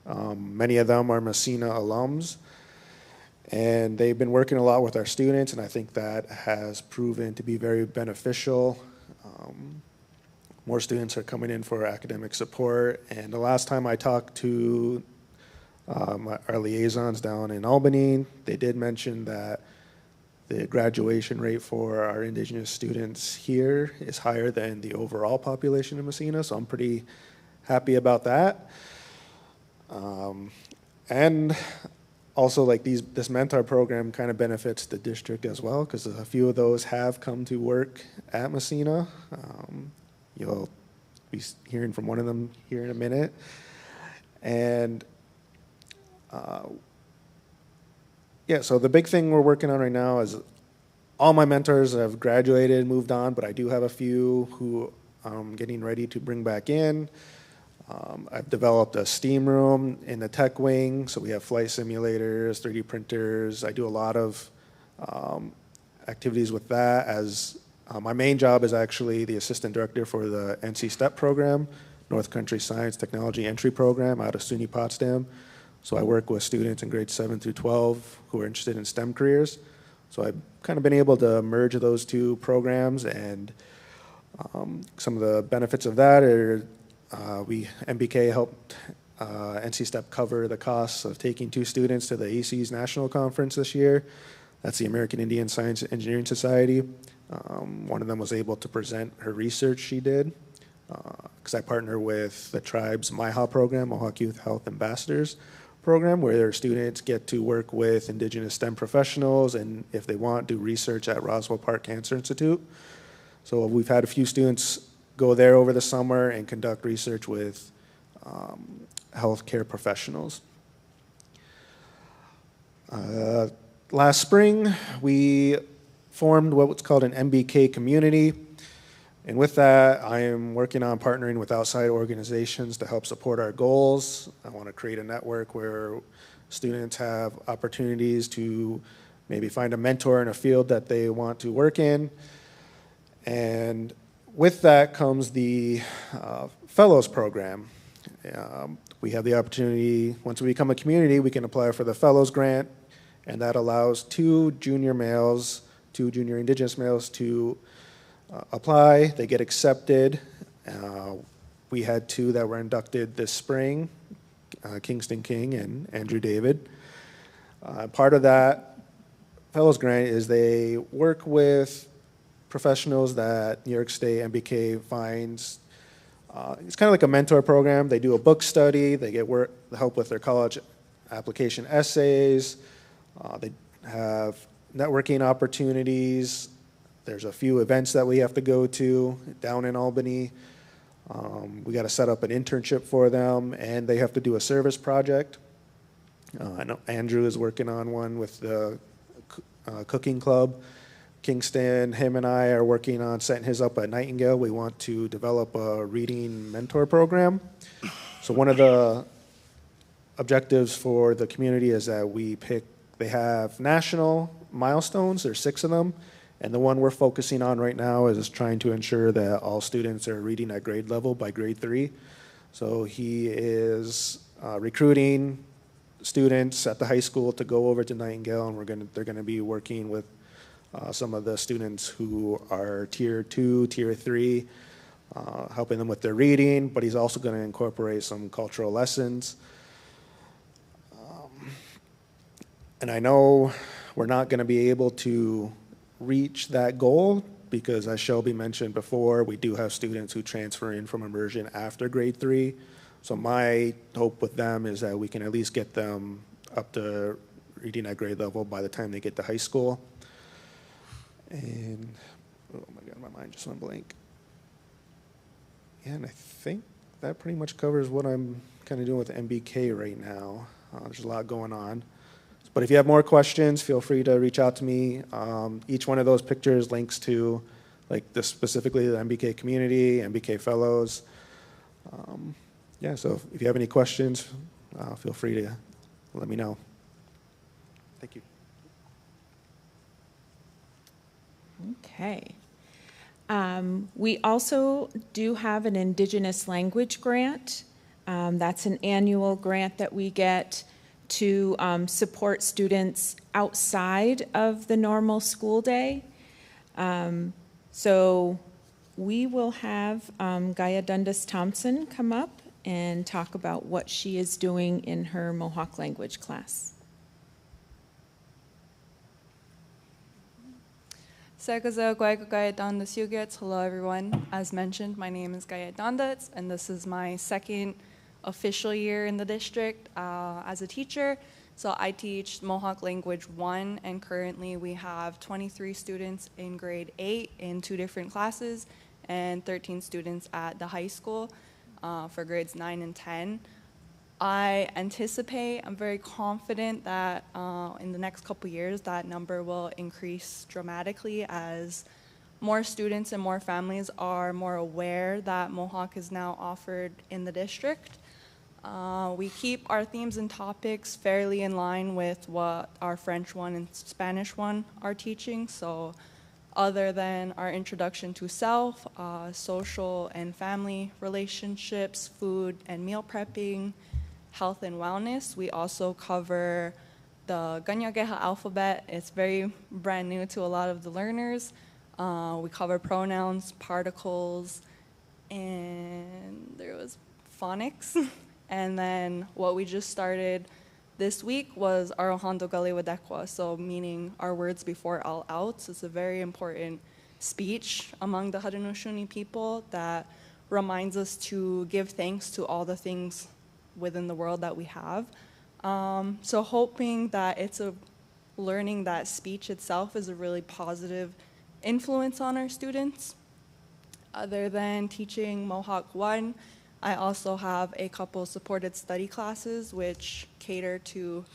Many of them are Massena alums. And they've been working a lot with our students, and I think that has proven to be very beneficial. More students are coming in for academic support. And the last time I talked to our liaisons down in Albany, they did mention that the graduation rate for our Indigenous students here is higher than the overall population in Massena, so I'm pretty happy about that. And also, like this mentor program kind of benefits the district as well, because a few of those have come to work at Massena. You'll be hearing from one of them here in a minute. And yeah, so the big thing we're working on right now is all my mentors have graduated, moved on, but I do have a few who I'm getting ready to bring back in. I've developed a steam room in the tech wing, so we have flight simulators, 3D printers. I do a lot of activities with that, as my main job is actually the assistant director for the NC STEP program, North Country Science Technology Entry Program out of SUNY Potsdam. So I work with students in grades 7 through 12 who are interested in STEM careers. So I've kind of been able to merge those two programs, and some of the benefits of that are MBK helped NC STEP cover the costs of taking 2 students to the AC's National Conference this year. That's the American Indian Science and Engineering Society. One of them was able to present her research she did, because I partner with the tribe's MYHA program, Mohawk Youth Health Ambassadors program, where their students get to work with Indigenous STEM professionals, and if they want, do research at Roswell Park Cancer Institute. So we've had a few students go there over the summer and conduct research with healthcare professionals. Last spring, we formed what's called an MBK community. And with that, I am working on partnering with outside organizations to help support our goals. I want to create a network where students have opportunities to maybe find a mentor in a field that they want to work in. And with that comes the Fellows Program. We have the opportunity, once we become a community, we can apply for the Fellows Grant, and that allows 2 junior males, 2 junior Indigenous males to apply. They get accepted. We had 2 that were inducted this spring, Kingston King and Andrew David. Part of that Fellows Grant is they work with professionals that New York State MBK finds. It's kind of like a mentor program. They do a book study. They get help with their college application essays. They have networking opportunities. There's a few events that we have to go to down in Albany. We got to set up an internship for them, and they have to do a service project. I know Andrew is working on one with the cooking club. Kingston, him and I are working on setting his up at Nightingale. We want to develop a reading mentor program. So one of the objectives for the community is that they have national milestones. There's 6 of them. And the one we're focusing on right now is trying to ensure that all students are reading at grade level by grade 3. So he is recruiting students at the high school to go over to Nightingale, and they're going to be working with some of the students who are tier 2, tier 3, helping them with their reading, but he's also going to incorporate some cultural lessons. And I know we're not going to be able to reach that goal because, as Shelby mentioned before, we do have students who transfer in from immersion after grade 3. So my hope with them is that we can at least get them up to reading at grade level by the time they get to high school. And, oh my God, my mind just went blank. Yeah, and I think that pretty much covers what I'm kind of doing with MBK right now. There's a lot going on. But if you have more questions, feel free to reach out to me. Each one of those pictures links to, like, this specifically the MBK community, MBK fellows. Yeah, so if you have any questions, feel free to let me know. Thank you. Okay. We also do have an Indigenous language grant. That's an annual grant that we get to support students outside of the normal school day. So we will have Gaia Dundas Thompson come up and talk about what she is doing in her Mohawk language class. Hello, everyone. As mentioned, my name is Gaia Dundas, and this is my second official year in the district as a teacher. So I teach Mohawk Language 1, and currently we have 23 students in grade 8 in 2 different classes, and 13 students at the high school for grades 9 and 10. I'm very confident that in the next couple years that number will increase dramatically as more students and more families are more aware that Mohawk is now offered in the district. We keep our themes and topics fairly in line with what our French 1 and Spanish 1 are teaching. So other than our introduction to self, social and family relationships, food and meal prepping, health and wellness, we also cover the Ganyageha alphabet. It's very brand new to a lot of the learners. We cover pronouns, particles, and there was phonics. And then what we just started this week was Arohando Galewadekwa, so meaning our words before all outs. It's a very important speech among the Haudenosaunee people that reminds us to give thanks to all the things within the world that we have. So hoping that learning that speech itself is a really positive influence on our students. Other than teaching Mohawk 1, I also have a couple supported study classes which cater to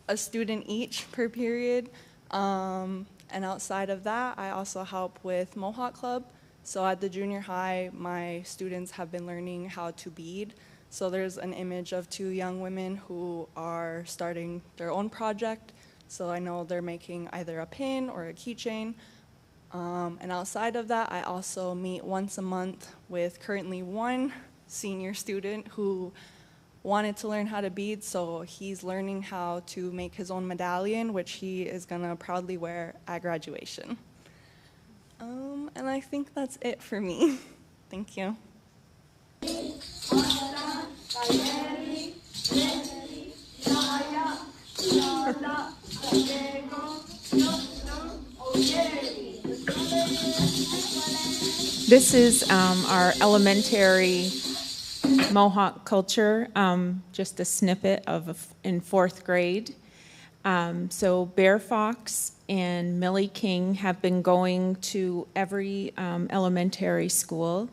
a student each per period. And outside of that, I also help with Mohawk Club. So at the junior high, my students have been learning how to bead. So there's an image of 2 young women who are starting their own project. So I know they're making either a pin or a keychain. And outside of that, I also meet once a month with currently 1 senior student who wanted to learn how to bead, so he's learning how to make his own medallion, which he is gonna proudly wear at graduation. And I think that's it for me. Thank you. This is our elementary Mohawk culture, just a snippet of in 4th grade. So Bear Fox and Millie King have been going to every elementary school,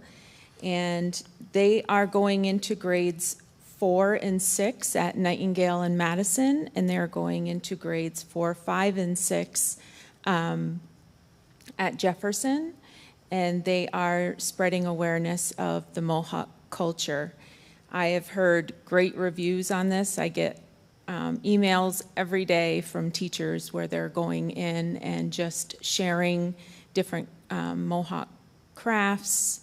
and they are going into grades 4 and 6 at Nightingale and Madison, and they're going into grades 4, 5, and 6 at Jefferson, and they are spreading awareness of the Mohawk culture. I have heard great reviews on this. I get emails every day from teachers where they're going in and just sharing different Mohawk crafts,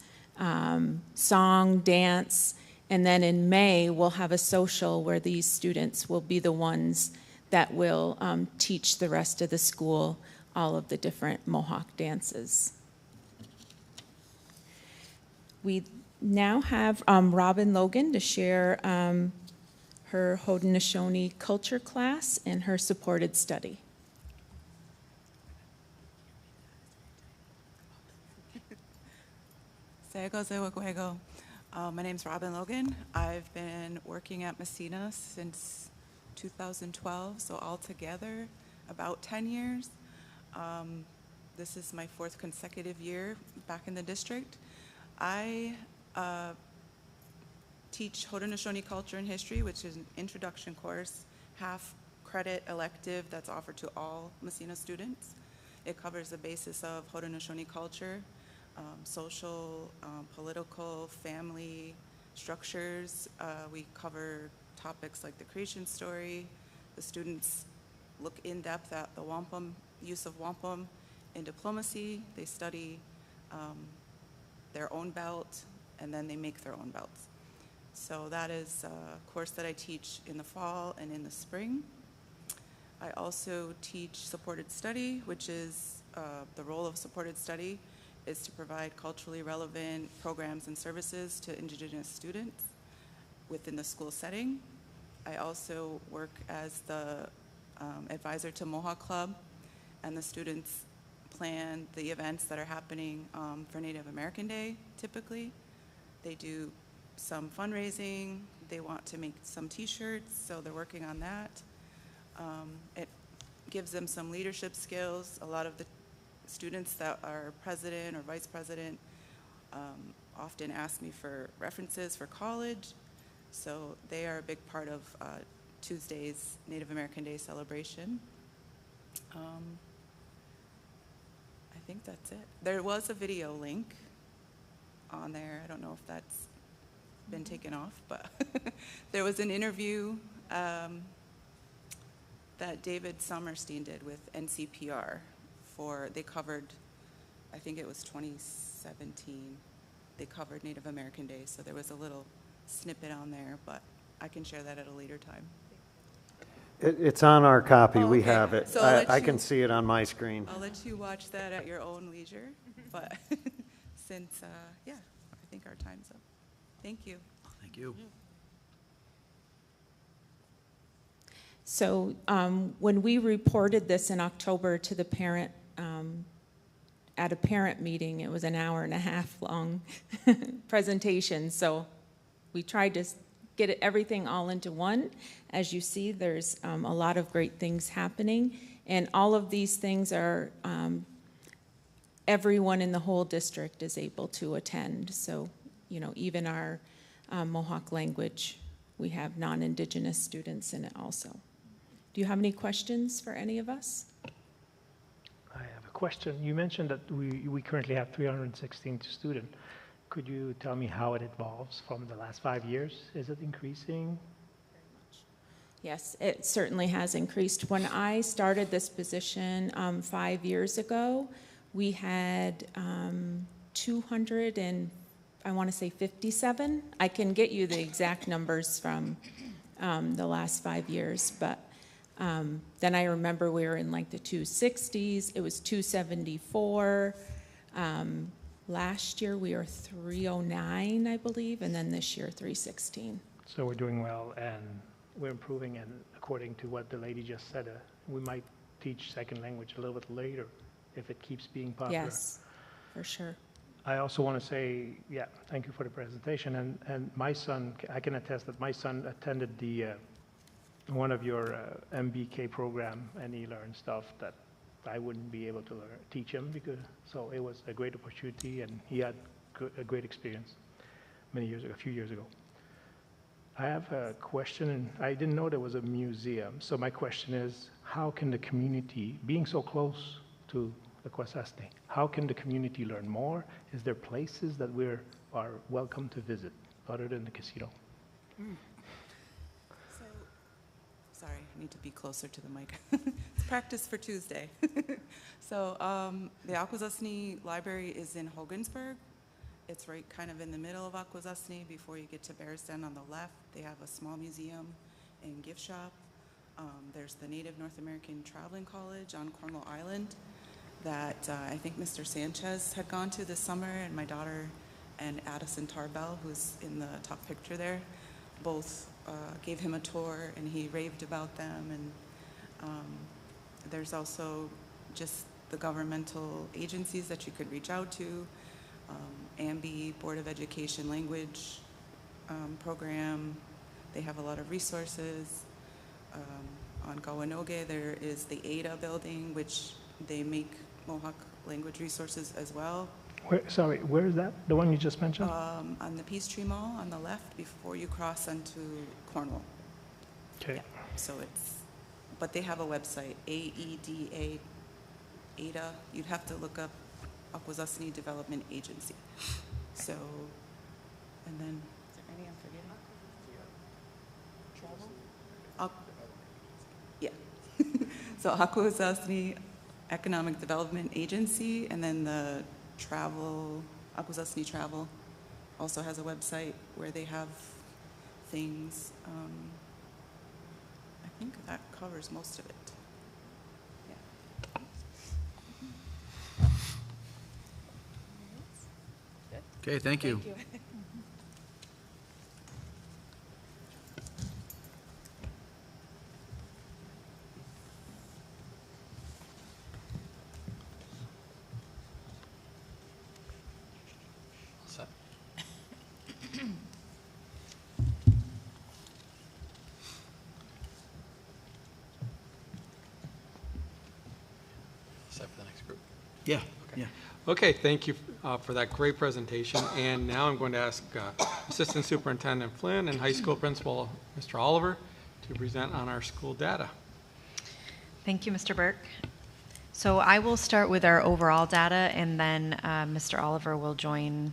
song, dance, and then in May we'll have a social where these students will be the ones that will teach the rest of the school all of the different Mohawk dances. We now have Robin Logan to share her Haudenosaunee culture class and her supported study. My name's Robin Logan. I've been working at Massena since 2012, so altogether about 10 years. This is my 4th consecutive year back in the district. I teach Haudenosaunee culture and history, which is an introduction course, half credit elective that's offered to all Massena students. It covers the basis of Haudenosaunee culture, social, political, family structures. We cover topics like the creation story. The students look in depth at the wampum, use of wampum in diplomacy. They study their own belt, and then they make their own belts. So that is a course that I teach in the fall and in the spring. I also teach supported study, which is the role of supported study is to provide culturally relevant programs and services to Indigenous students within the school setting. I also work as the advisor to Mohawk Club, and the students plan the events that are happening for Native American Day, typically. They do some fundraising. They want to make some t-shirts, so they're working on that. It gives them some leadership skills. A lot of the students that are president or vice president often ask me for references for college, so they are a big part of Tuesday's Native American Day celebration. I think that's it. There was a video link on there. I don't know if that's been taken off, but there was an interview that David Sommerstein did with NCPR they covered, I think it was 2017, they covered Native American Day, so there was a little snippet on there, but I can share that at a later time. It's on our copy. Oh, We okay. have it. So I'll I let can you- see it on my screen. I'll let you watch that at your own leisure, but since, yeah, I think our time's up. Thank you. Thank you. So when we reported this in October to the parent, at a parent meeting, it was an hour-and-a-half long presentation. So we tried to get everything all into one. As you see, there's a lot of great things happening. And all of these things are, everyone in the whole district is able to attend. So, you know, even our Mohawk language, we have non-Indigenous students in it also. Do you have any questions for any of us? I have a question. You mentioned that we currently have 316 students. Could you tell me how it evolves from the last 5 years? Is it increasing? Yes, it certainly has increased. When I started this position 5 years ago, we had 200 and I want to say 57. I can get you the exact numbers from the last 5 years, but then I remember we were in like the 260s. It was 274. Last year we were 309, I believe, and then this year 316. So we're doing well and we're improving, and according to what the lady just said, we might teach second language a little bit later if it keeps being popular. Yes, for sure. I also want to say, yeah, thank you for the presentation. And my son, I can attest that my son attended the one of your MBK program, and he learned stuff that I wouldn't be able to teach him, so it was a great opportunity, and he had a great experience many years ago, a few years ago. I have a question, and I didn't know there was a museum. So my question is, how can the community, being so close to the Kwasasne, how can the community learn more? Is there places that we are welcome to visit other than the casino? So, sorry, I need to be closer to the mic. It's practice for Tuesday. So the Akwesasne Library is in Hogansburg. It's right kind of in the middle of Akwesasne before you get to Bears Den on the left. They have a small museum and gift shop. There's the Native North American Traveling College on Cornwall Island that I think Mr. Sanchez had gone to this summer, and my daughter and Addison Tarbell, who's in the top picture there, both gave him a tour, and he raved about them. And there's also just the governmental agencies that you could reach out to. AMBI Board of Education language program. They have a lot of resources. On Kawanoge, there is the ADA building, which they make Mohawk language resources as well. Sorry, where is that? The one you just mentioned? On the Peachtree Mall on the left before you cross onto Cornwall. Okay. Yeah, so it's, but they have a website, AEDA, ADA. You'd have to look up Akwesasne Development Agency. So, and then, is there any I'm forgetting? Yeah. So Akwesasne Economic Development Agency, and then the Akwesasne Travel also has a website where they have things. I think that covers most of it. Yeah. Okay, thank you. Thank you. All set. Set for the next group. Yeah, yeah. Okay, thank you for that great presentation. And now I'm going to ask Assistant Superintendent Flynn and High School Principal Mr. Oliver to present on our school data. Thank you, Mr. Burke. So I will start with our overall data, and then Mr. Oliver will join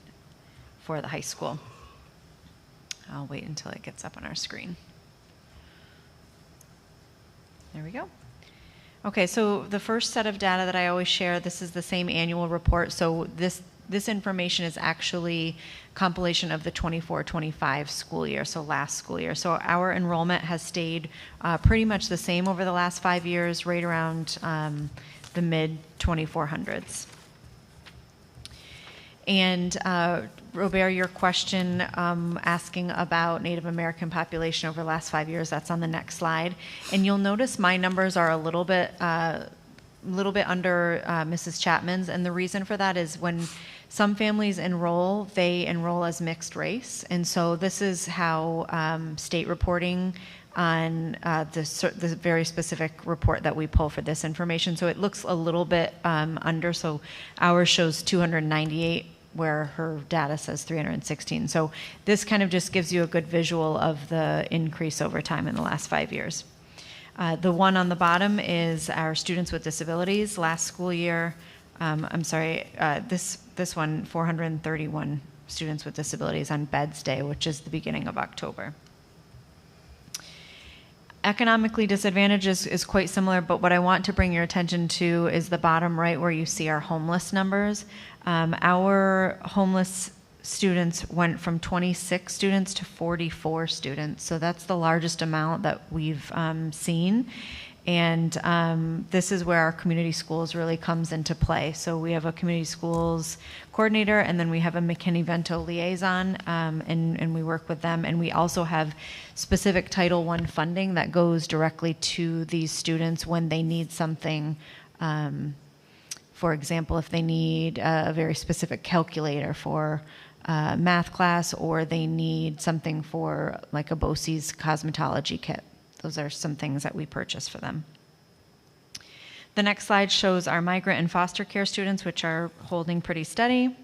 for the high school. I'll wait until it gets up on our screen. There we go. Okay, so the first set of data that I always share, this is the same annual report. So this information is actually compilation of the 24-25 school year, so last school year. So our enrollment has stayed pretty much the same over the last 5 years, right around the mid 2400s. And Robert, your question asking about Native American population over the last 5 years, that's on the next slide. And you'll notice my numbers are a little bit under Mrs. Chapman's, and the reason for that is when some families enroll, they enroll as mixed race. And so this is how state reporting on the very specific report that we pull for this information. So it looks a little bit under, so ours shows 298 where her data says 316. So this kind of just gives you a good visual of the increase over time in the last 5 years. The one on the bottom is our students with disabilities. Last school year, this one, 431 students with disabilities on Beds Day, which is the beginning of October. Economically disadvantaged is quite similar, but what I want to bring your attention to is the bottom right where you see our homeless numbers. Our homeless students went from 26 students to 44 students, so that's the largest amount that we've seen. And this is where our community schools really comes into play. So we have a community schools coordinator, and then we have a McKinney-Vento liaison, and we work with them. And we also have specific Title I funding that goes directly to these students when they need something. For example, if they need a very specific calculator for math class, or they need something for like a BOCES cosmetology kit. Those are some things that we purchase for them. The next slide shows our migrant and foster care students, which are holding pretty steady.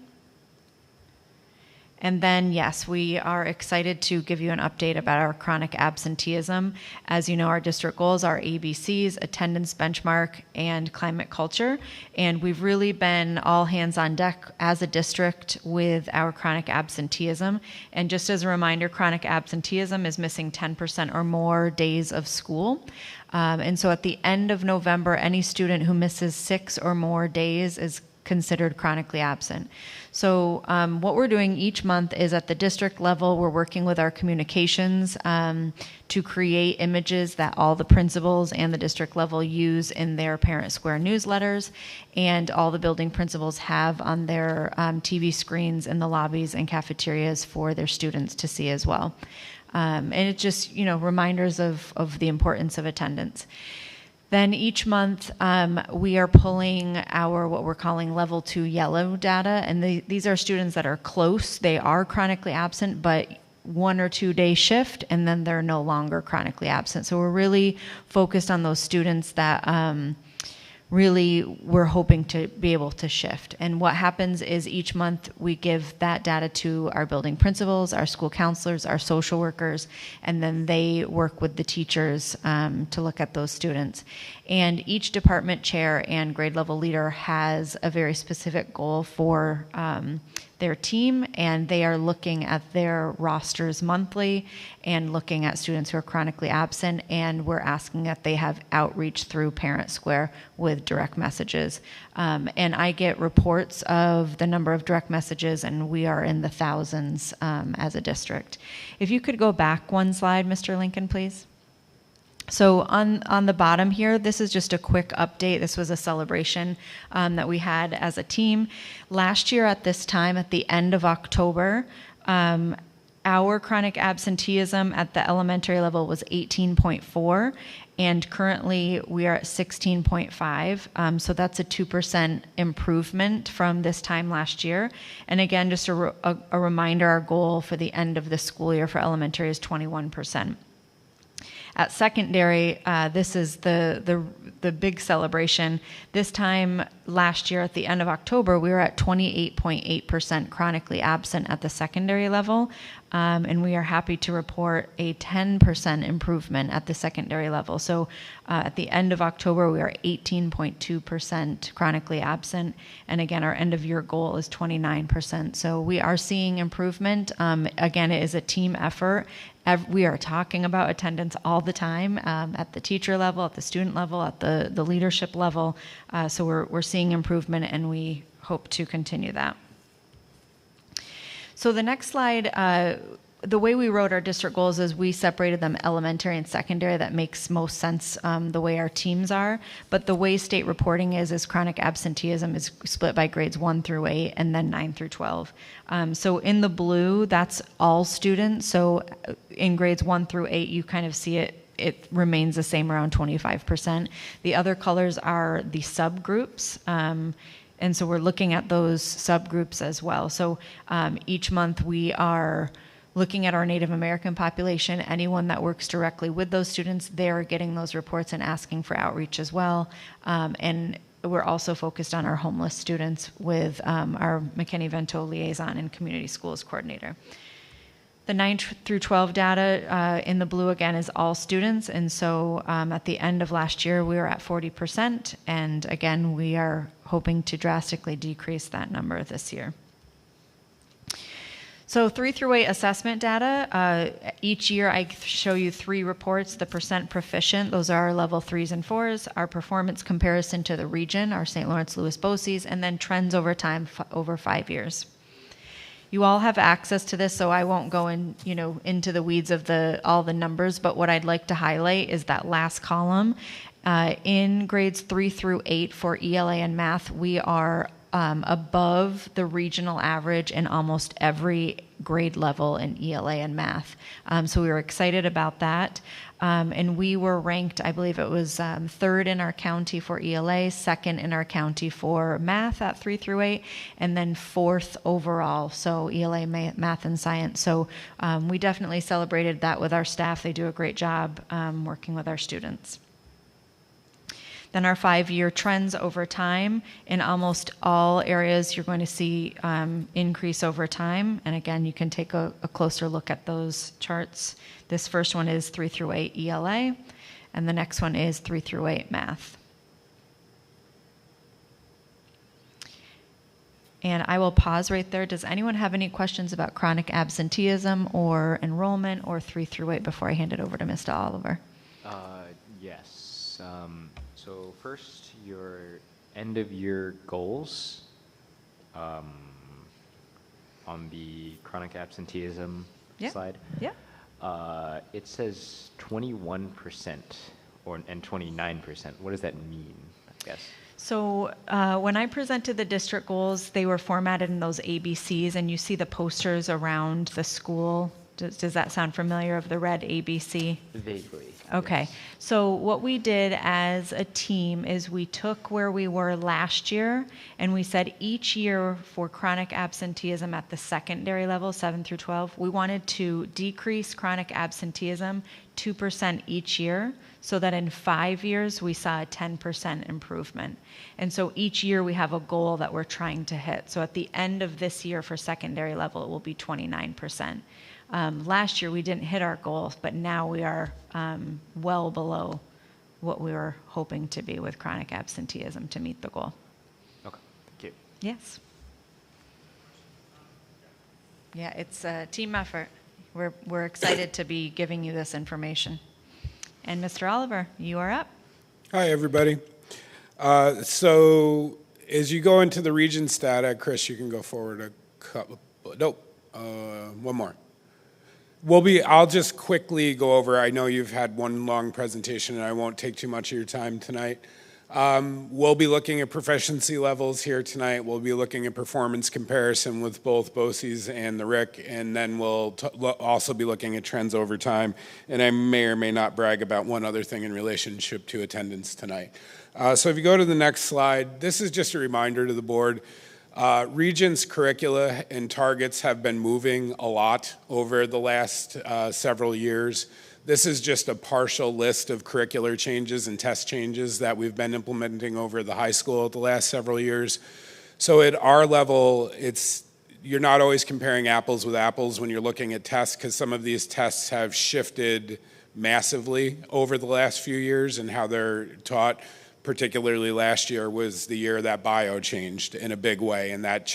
And then, yes, we are excited to give you an update about our chronic absenteeism. As you know, our district goals are ABCs, attendance benchmark, and climate culture. And we've really been all hands on deck as a district with our chronic absenteeism. And just as a reminder, chronic absenteeism is missing 10% or more days of school. And so at the end of November, any student who misses 6 or more days is considered chronically absent. So what we're doing each month is at the district level, we're working with our communications to create images that all the principals and the district level use in their Parent Square newsletters, and all the building principals have on their TV screens in the lobbies and cafeterias for their students to see as well. And it's just, reminders of the importance of attendance. Then each month, we are pulling our what we're calling level 2 yellow data, and these are students that are close. They are chronically absent, but 1 or 2 day shift, and then they're no longer chronically absent. So we're really focused on those students that really we're hoping to be able to shift. And what happens is each month we give that data to our building principals, our school counselors, our social workers, and then they work with the teachers to look at those students. And each department chair and grade level leader has a very specific goal for their team, and they are looking at their rosters monthly and looking at students who are chronically absent, and we're asking that they have outreach through Parent Square with direct messages. And I get reports of the number of direct messages, and we are in the thousands as a district. If you could go back one slide, Mr. Lincoln, please. So on the bottom here, this is just a quick update. This was a celebration that we had as a team. Last year at this time, at the end of October, our chronic absenteeism at the elementary level was 18.4, and currently we are at 16.5. So that's a 2% improvement from this time last year. And again, just a reminder, our goal for the end of the school year for elementary is 21%. At secondary, this is the big celebration. This time last year at the end of October, we were at 28.8% chronically absent at the secondary level, and we are happy to report a 10% improvement at the secondary level. So at the end of October, we are 18.2% chronically absent, and again, our end of year goal is 29%. So we are seeing improvement. Again, it is a team effort. We are talking about attendance all the time at the teacher level, at the student level, at the leadership level. So we're seeing improvement, and we hope to continue that. So the next slide, the way we wrote our district goals is we separated them elementary and secondary. That makes most sense the way our teams are. But the way state reporting is chronic absenteeism is split by grades 1 through 8 and then 9 through 12. So in the blue, that's all students. So in grades 1 through 8, you kind of see it remains the same, around 25%. The other colors are the subgroups. And so we're looking at those subgroups as well. So each month we are looking at our Native American population. Anyone that works directly with those students, they're getting those reports and asking for outreach as well. And we're also focused on our homeless students with our McKinney-Vento liaison and community schools coordinator. The 9 through 12 data in the blue again is all students, and so at the end of last year we were at 40%, and again we are hoping to drastically decrease that number this year. So 3 through 8 assessment data, each year I show you 3 reports, the percent proficient, those are our level 3s and 4s, our performance comparison to the region, our St. Lawrence Lewis BOCES, and then trends over time over 5 years. You all have access to this, so I won't go into the weeds of all the numbers, but what I'd like to highlight is that last column. In grades 3 through 8 for ELA and math, we are above the regional average in almost every grade level in ELA and math. So we were excited about that. And we were ranked, I believe it was 3rd in our county for ELA, 2nd in our county for math at 3 through 8, and then 4th overall, so ELA, math, and science. So we definitely celebrated that with our staff. They do a great job working with our students. Then our 5-year trends over time. In almost all areas, you're going to see increase over time. And again, you can take a closer look at those charts. This first one is 3 through 8 ELA, and the next one is 3 through 8 math. And I will pause right there. Does anyone have any questions about chronic absenteeism or enrollment or 3 through 8 before I hand it over to Mr. Oliver? Yes. So first, your end of year goals on the chronic absenteeism slide. Yeah. It says 21% and 29%. What does that mean, I guess? So when I presented the district goals, they were formatted in those ABCs, and you see the posters around the school Does that sound familiar, of the red ABC? Vaguely. Okay, yes. so what we did as a team is we took where we were last year and we said each year for chronic absenteeism at the secondary level, 7 through 12, we wanted to decrease chronic absenteeism 2% each year, so that in 5 years we saw a 10% improvement. And so each year we have a goal that we're trying to hit. So at the end of this year for secondary level, it will be 29%. Last year we didn't hit our goal, but now we are well below what we were hoping to be with chronic absenteeism to meet the goal. Okay, thank you. Yes. Yeah, it's a team effort. We're excited to be giving you this information. And Mr. Oliver, you are up. Hi, everybody. So as you go into the Regents data, Chris, you can go forward a couple, one more. I'll just quickly go over, I know you've had one long presentation and I won't take too much of your time tonight. We'll be looking at proficiency levels here tonight. We'll be looking at performance comparison with both BOCES and the RIC, and then we'll also be looking at trends over time. And I may or may not brag about one other thing in relationship to attendance tonight. So if you go to the next slide, this is just a reminder to the board. Regents curricula and targets have been moving a lot over the last several years. This is just a partial list of curricular changes and test changes that we've been implementing over the high school the last several years. So at our level, you're not always comparing apples with apples when you're looking at tests, because some of these tests have shifted massively over the last few years and how they're taught. Particularly last year was the year that bio changed in a big way, and that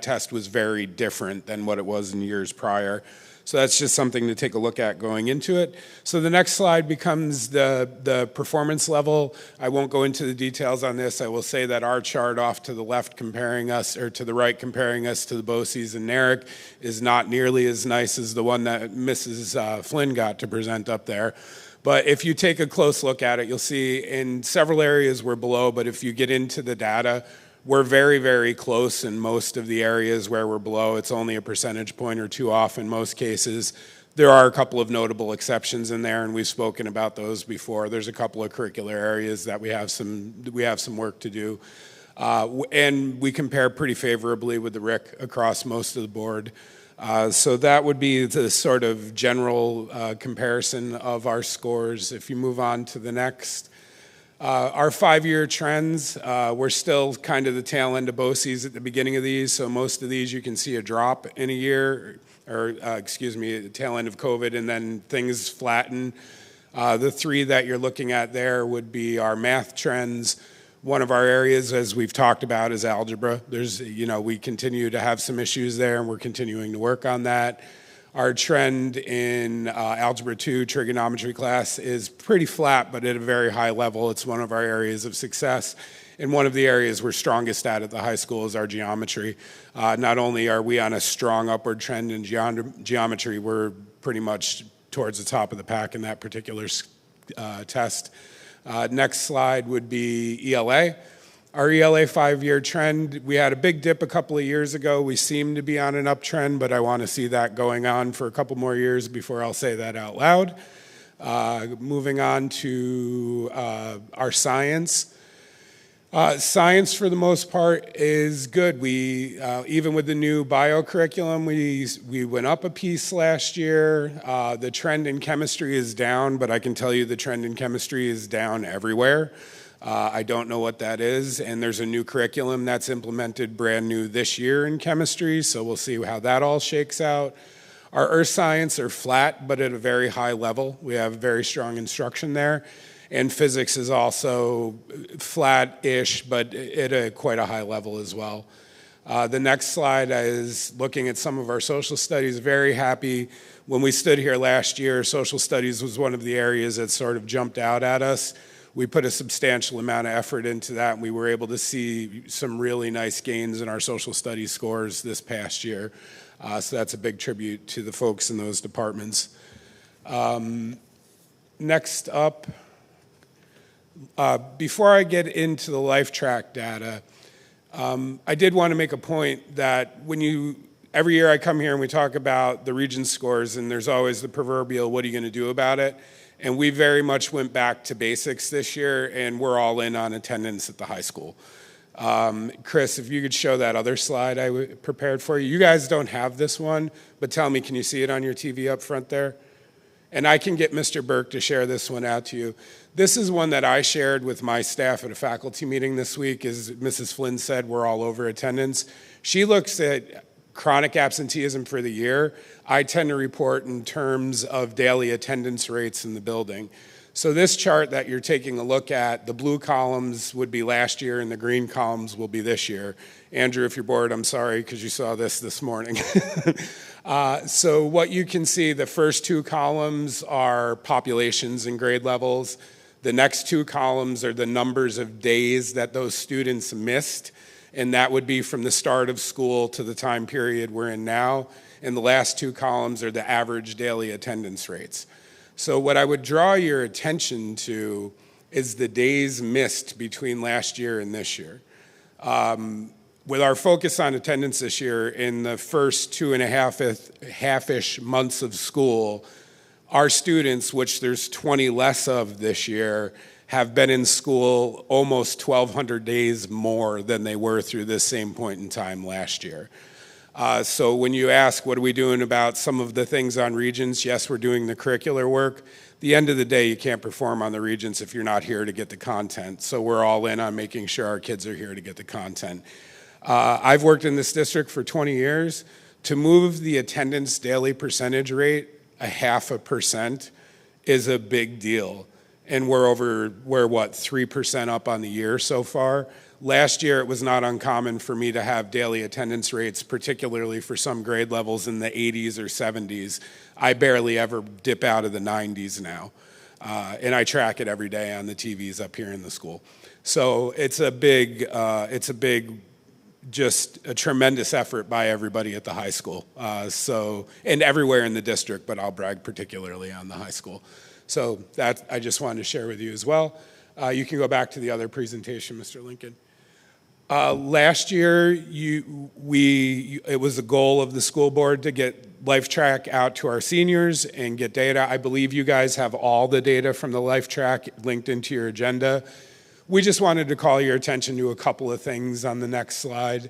test was very different than what it was in years prior. So that's just something to take a look at going into it. So the next slide becomes the performance level. I won't go into the details on this. I will say that our chart off to the left comparing us, or to the right comparing us to the BOCES and NARIC, is not nearly as nice as the one that Mrs. Flynn got to present up there. But if you take a close look at it, you'll see in several areas we're below, but if you get into the data, we're very, very close in most of the areas where we're below. It's only a percentage point or two off in most cases. There are a couple of notable exceptions in there, and we've spoken about those before. There's a couple of curricular areas that we have some work to do. And we compare pretty favorably with the RIC across most of the board. So that would be the sort of general comparison of our scores. If you move on to the next. Our 5-year trends, we're still kind of the tail end of BOCES at the beginning of these, so most of these you can see a drop in a year, or the tail end of COVID, and then things flatten. The three that you're looking at there would be our math trends. One of our areas, as we've talked about, is algebra. We continue to have some issues there, and we're continuing to work on that. Our trend in Algebra 2 trigonometry class is pretty flat, but at a very high level. It's one of our areas of success. And one of the areas we're strongest at the high school is our geometry. Not only are we on a strong upward trend in geometry, we're pretty much towards the top of the pack in that particular test. Next slide would be ELA. Our ELA 5-year trend, we had a big dip a couple of years ago. We seem to be on an uptrend, but I want to see that going on for a couple more years before I'll say that out loud. Moving on to our science. Science, for the most part, is good. We, even with the new bio curriculum, we went up a piece last year. The trend in chemistry is down, but I can tell you the trend in chemistry is down everywhere. I don't know what that is, and there's a new curriculum that's implemented brand new this year in chemistry, so we'll see how that all shakes out. Our earth science are flat, but at a very high level. We have very strong instruction there. And physics is also flat-ish, but at quite a high level as well. The next slide is looking at some of our social studies. Very happy. When we stood here last year, social studies was one of the areas that sort of jumped out at us. We put a substantial amount of effort into that, and we were able to see some really nice gains in our social studies scores this past year. So that's a big tribute to the folks in those departments. Next up, before I get into the LifeTrack data, I did want to make a point that when you every year I come here and we talk about the Regents scores, and there's always the proverbial, what are you going to do about it? And we very much went back to basics this year, and we're all in on attendance at the high school. Chris, if you could show that other slide I prepared for you. You guys don't have this one, but tell me, can you see it on your TV up front there? And I can get Mr. Burke to share this one out to you. This is one that I shared with my staff at a faculty meeting this week. As Mrs. Flynn said, we're all over attendance. She looks at chronic absenteeism for the year. I tend to report in terms of daily attendance rates in the building. So this chart that you're taking a look at, the blue columns would be last year and the green columns will be this year. Andrew, if you're bored, I'm sorry because you saw this morning. So what you can see, the first two columns are populations and grade levels. The next two columns are the numbers of days that those students missed, and that would be from the start of school to the time period we're in now. And the last two columns are the average daily attendance rates. So what I would draw your attention to is the days missed between last year and this year. With our focus on attendance this year, in the first 2.5-ish months of school, our students, which there's 20 less of this year, have been in school almost 1,200 days more than they were through this same point in time last year. So when you ask, what are we doing about some of the things on Regents? Yes, we're doing the curricular work. At the end of the day, you can't perform on the Regents if you're not here to get the content. So we're all in on making sure our kids are here to get the content. I've worked in this district for 20 years. To move the attendance daily percentage rate 0.5% is a big deal. And we're 3% up on the year so far. Last year, it was not uncommon for me to have daily attendance rates, particularly for some grade levels in the 80s or 70s. I barely ever dip out of the 90s now. And I track it every day on the TVs up here in the school. So it's a just a tremendous effort by everybody at the high school. And everywhere in the district, but I'll brag particularly on the high school. So that I just wanted to share with you as well. You can go back to the other presentation, Mr. Lincoln. Last year, it was the goal of the school board to get LifeTrack out to our seniors and get data. I believe you guys have all the data from the LifeTrack linked into your agenda. We just wanted to call your attention to a couple of things on the next slide.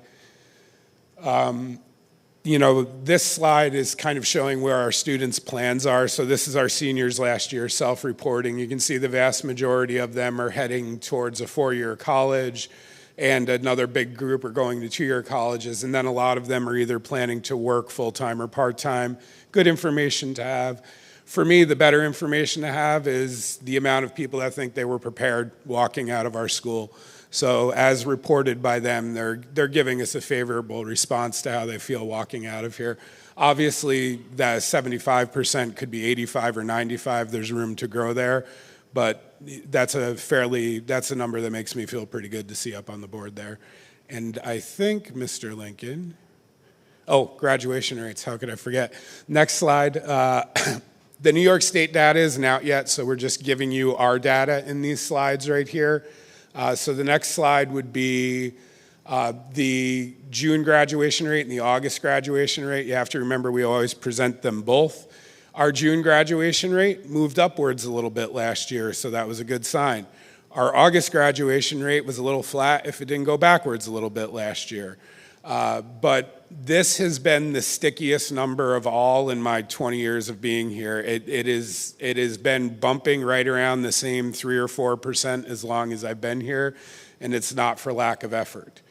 This slide is kind of showing where our students' plans are. So this is our seniors last year self-reporting. You can see the vast majority of them are heading towards a 4-year college, and another big group are going to 2-year colleges, and then a lot of them are either planning to work full-time or part-time. Good information to have. For me, the better information to have is the amount of people that think they were prepared walking out of our school. So as reported by them, they're giving us a favorable response to how they feel walking out of here. Obviously, that 75% could be 85 or 95. There's room to grow there, but that's a number that makes me feel pretty good to see up on the board there. And I think, Mr. Lincoln, graduation rates, how could I forget? Next slide. The New York State data isn't out yet, so we're just giving you our data in these slides right here. So the next slide would be the June graduation rate and the August graduation rate. You have to remember we always present them both. Our June graduation rate moved upwards a little bit last year, so that was a good sign. Our August graduation rate was a little flat if it didn't go backwards a little bit last year. But this has been the stickiest number of all in my 20 years of being here. It has been bumping right around the same 3 or 4% as long as I've been here, and it's not for lack of effort.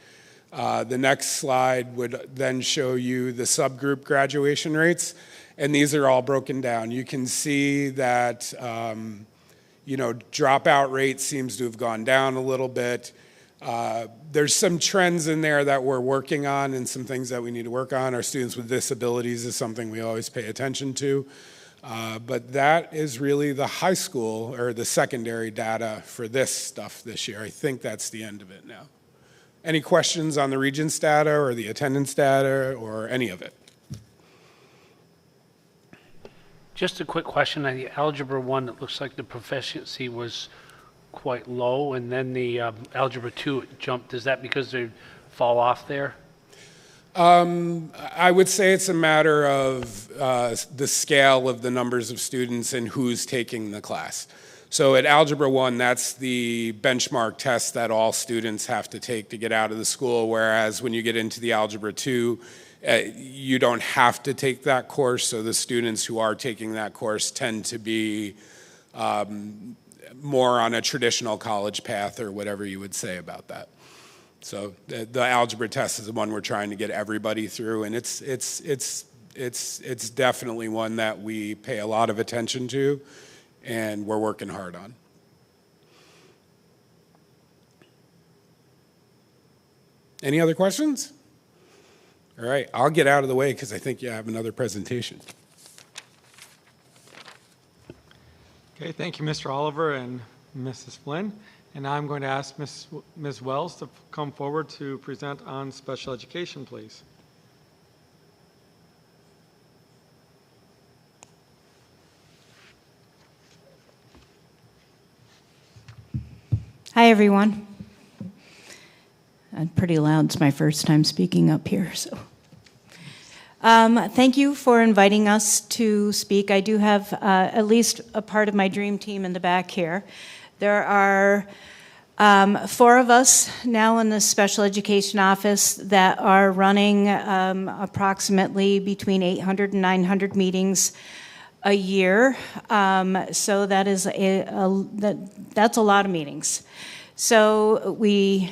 The next slide would then show you the subgroup graduation rates, and these are all broken down. You can see that dropout rate seems to have gone down a little bit. There's some trends in there that we're working on and some things that we need to work on. Our students with disabilities is something we always pay attention to. But that is really the high school or the secondary data for this stuff this year. I think that's the end of it now. Any questions on the Regents data or the attendance data or any of it? Just a quick question on the Algebra 1. It looks like the proficiency was quite low, and then the Algebra 2 jumped. Is that because they fall off there? I would say it's a matter of the scale of the numbers of students and who's taking the class. So at Algebra 1, that's the benchmark test that all students have to take to get out of the school, whereas when you get into the Algebra 2, you don't have to take that course, so the students who are taking that course tend to be more on a traditional college path or whatever you would say about that. So the algebra test is the one we're trying to get everybody through, and it's definitely one that we pay a lot of attention to, and we're working hard on. Any other questions? All right, I'll get out of the way because I think you have another presentation. Okay, thank you, Mr. Oliver and Mrs. Flynn. And now I'm going to ask Ms. Wells to come forward to present on special education, please. Hi, everyone. I'm pretty loud. It's my first time speaking up here, so. Thank you for inviting us to speak. I do have at least a part of my dream team in the back here. There are 4 of us now in the special education office that are running approximately between 800 and 900 meetings a year. So that is that's a lot of meetings. So we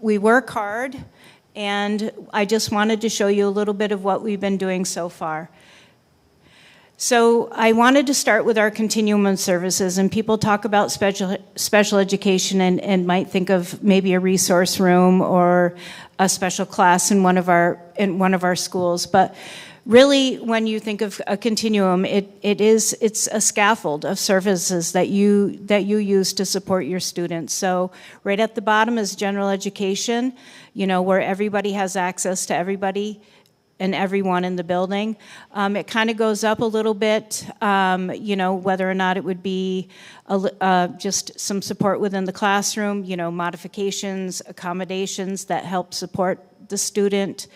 work hard, and I just wanted to show you a little bit of what we've been doing so far. So I wanted to start with our continuum of services, and people talk about special education and might think of maybe a resource room or a special class in one of our schools. But really, when you think of a continuum, it's a scaffold of services that you use to support your students. So right at the bottom is general education, where everybody has access to everybody and everyone in the building. It kind of goes up a little bit, whether or not it would be just some support within the classroom, modifications, accommodations that help support the student,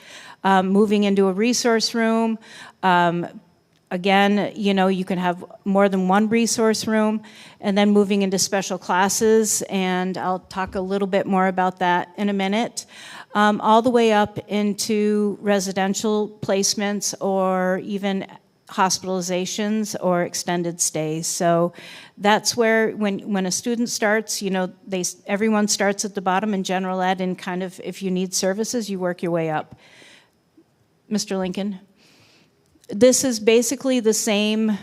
moving into a resource room. Again, you can have more than one resource room, and then moving into special classes, and I'll talk a little bit more about that in a minute. All the way up into residential placements or even hospitalizations or extended stays. So that's where when a student starts, everyone starts at the bottom in general ed, and kind of if you need services, you work your way up. Mr. Lincoln. This is basically the same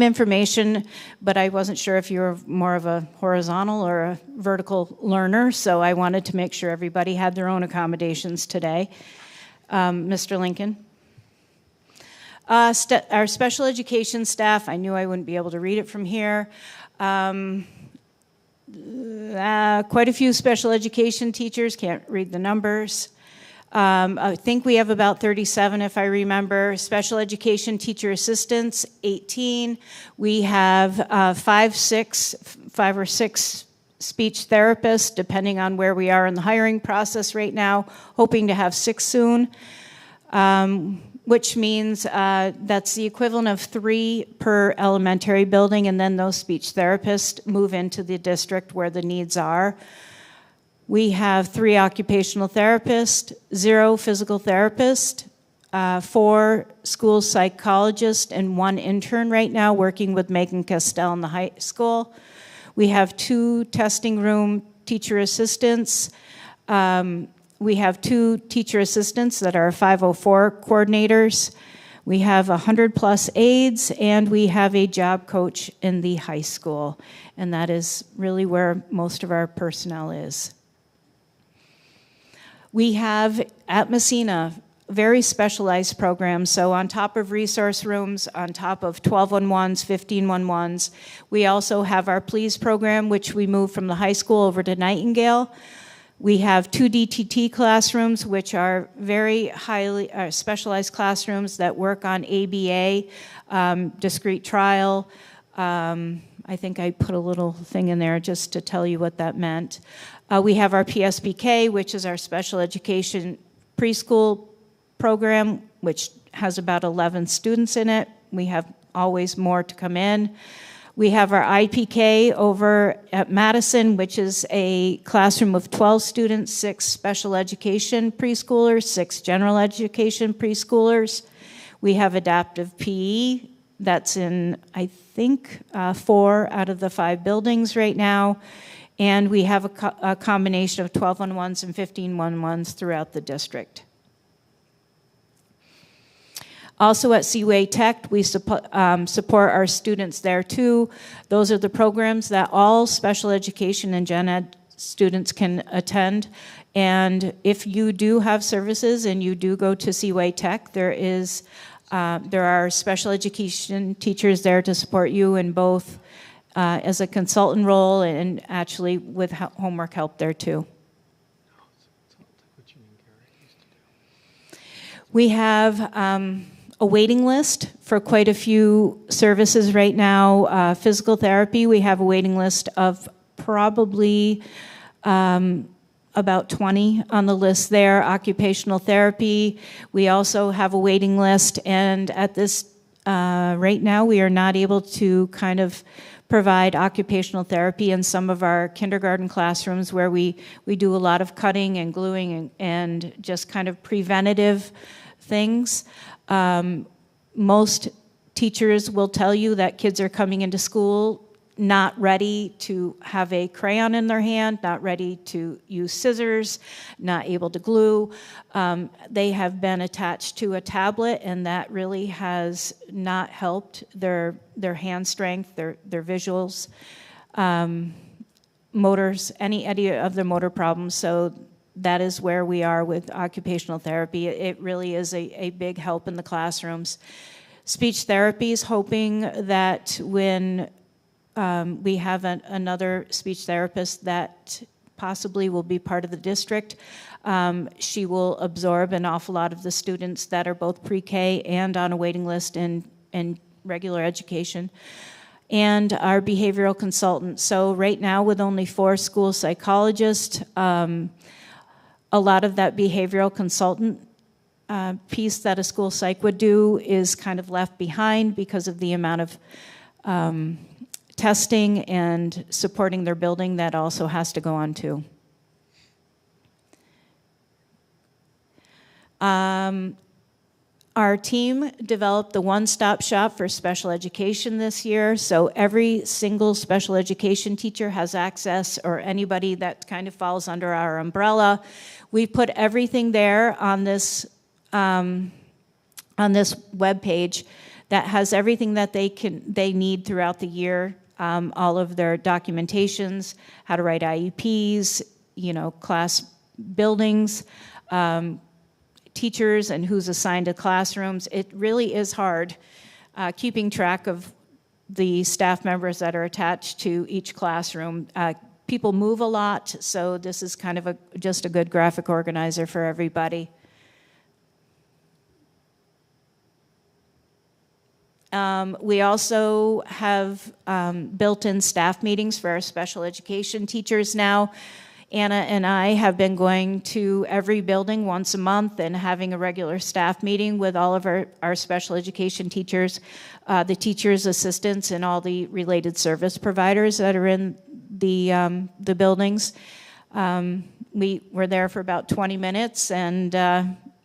information, but I wasn't sure if you were more of a horizontal or a vertical learner, so I wanted to make sure everybody had their own accommodations today. Mr. Lincoln. Our special education staff, I knew I wouldn't be able to read it from here. Quite a few special education teachers, can't read the numbers. I think we have about 37, if I remember. Special education teacher assistants, 18. We have 5 or 6 speech therapists, depending on where we are in the hiring process right now, hoping to have 6 soon, which means that's the equivalent of 3 per elementary building, and then those speech therapists move into the district where the needs are. We have 3 occupational therapists, 0 physical therapists, 4 school psychologists, and 1 intern right now working with Megan Castell in the high school. We have 2 testing room teacher assistants. We have 2 teacher assistants that are 504 coordinators. We have 100+ aides, and we have a job coach in the high school. And that is really where most of our personnel is. We have, at Massena, very specialized programs. So on top of resource rooms, on top of 1211s, 1511s, we also have our PLEASE program, which we moved from the high school over to Nightingale. We have 2 DTT classrooms, which are very highly specialized classrooms that work on ABA, discrete trial. I think I put a little thing in there just to tell you what that meant. We have our PSBK, which is our special education preschool program, which has about 11 students in it. We have always more to come in. We have our IPK over at Madison, which is a classroom of 12 students, 6 special education preschoolers, 6 general education preschoolers. We have adaptive PE. That's in, I think, 4 out of the 5 buildings right now. And we have a combination of 12-on-1s and 15-on-1s throughout the district. Also at Seaway Tech, we support our students there too. Those are the programs that all special education and gen ed students can attend. And if you do have services and you do go to Seaway Tech, there are special education teachers there to support you in both as a consultant role and actually with homework help there too. We have a waiting list for quite a few services right now. Physical therapy, we have a waiting list of probably about 20 on the list there. Occupational therapy, we also have a waiting list, and at this right now we are not able to kind of provide occupational therapy in some of our kindergarten classrooms where we do a lot of cutting and gluing and just kind of preventative things. Most teachers will tell you that kids are coming into school not ready to have a crayon in their hand, not ready to use scissors, not able to glue. They have been attached to a tablet, and that really has not helped their hand strength, their visuals, motors, any of their motor problems. So that is where we are with occupational therapy. It really is a big help in the classrooms. Speech therapy is hoping that when we have another speech therapist that possibly will be part of the district, she will absorb an awful lot of the students that are both pre-K and on a waiting list in regular education. And our behavioral consultant. So right now with only 4 school psychologists, a lot of that behavioral consultant piece that a school psych would do is kind of left behind because of the amount of testing and supporting their building that also has to go on too. Our team developed the one-stop shop for special education this year, so every single special education teacher has access, or anybody that kind of falls under our umbrella. We put everything there on this web page that has everything that they need throughout the year, all of their documentations, how to write IEPs, class buildings, teachers and who's assigned to classrooms. It really is hard keeping track of the staff members that are attached to each classroom. People move a lot, so this is kind of just a good graphic organizer for everybody. We also have built-in staff meetings for our special education teachers now. Anna and I have been going to every building once a month and having a regular staff meeting with all of our special education teachers, the teachers' assistants, and all the related service providers that are in the buildings. We were there for about 20 minutes and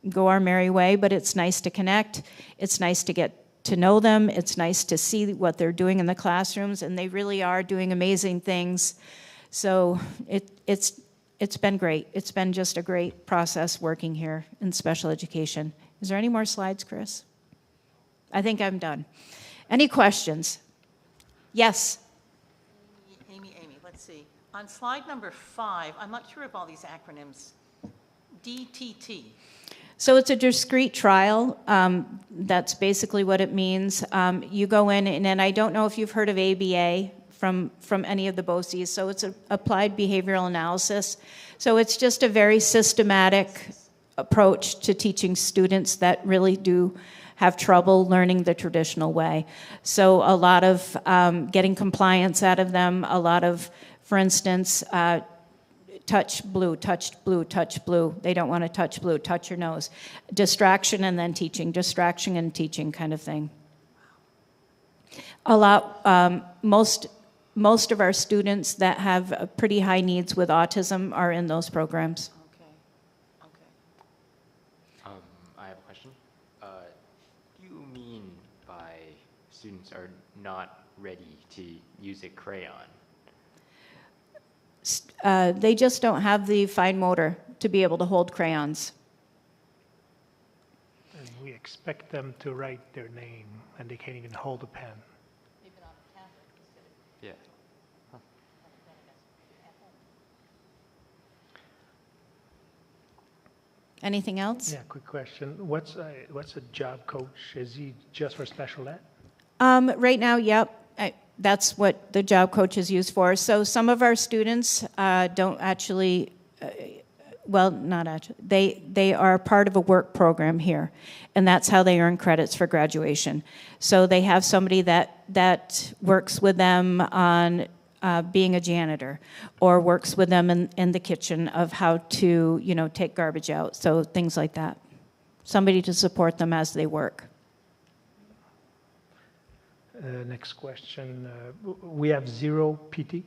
go our merry way, but it's nice to connect. It's nice to get to know them. It's nice to see what they're doing in the classrooms, and they really are doing amazing things. So it's been great. It's been just a great process working here in special education. Is there any more slides, Chris? I think I'm done. Any questions? Yes? Amy, let's see. On slide number 5, I'm not sure of all these acronyms. DTT. So it's a discrete trial. That's basically what it means. You go in, and I don't know if you've heard of ABA from any of the BOCES. So it's an applied behavioral analysis. So it's just a very systematic approach to teaching students that really do have trouble learning the traditional way. So a lot of getting compliance out of them, a lot of, for instance, touch blue, touch blue, touch blue. They don't want to touch blue, touch your nose. Distraction and then teaching, distraction and teaching kind of thing. A lot, most of our students that have pretty high needs with autism are in those programs. I have a question. Do you mean by students are not ready to use a crayon? They just don't have the fine motor to be able to hold crayons. And we expect them to write their name, and they can't even hold a pen. Yeah. Anything else? Yeah, quick question. What's a job coach? Is he just for special ed? Right now, yep. That's what the job coach is used for. So some of our students don't actually, well, not actually, they are part of a work program here, and that's how they earn credits for graduation. So they have somebody that works with them on being a janitor, or works with them in the kitchen of how to, take garbage out. So things like that. Somebody to support them as they work. Next question. We have 0 PT?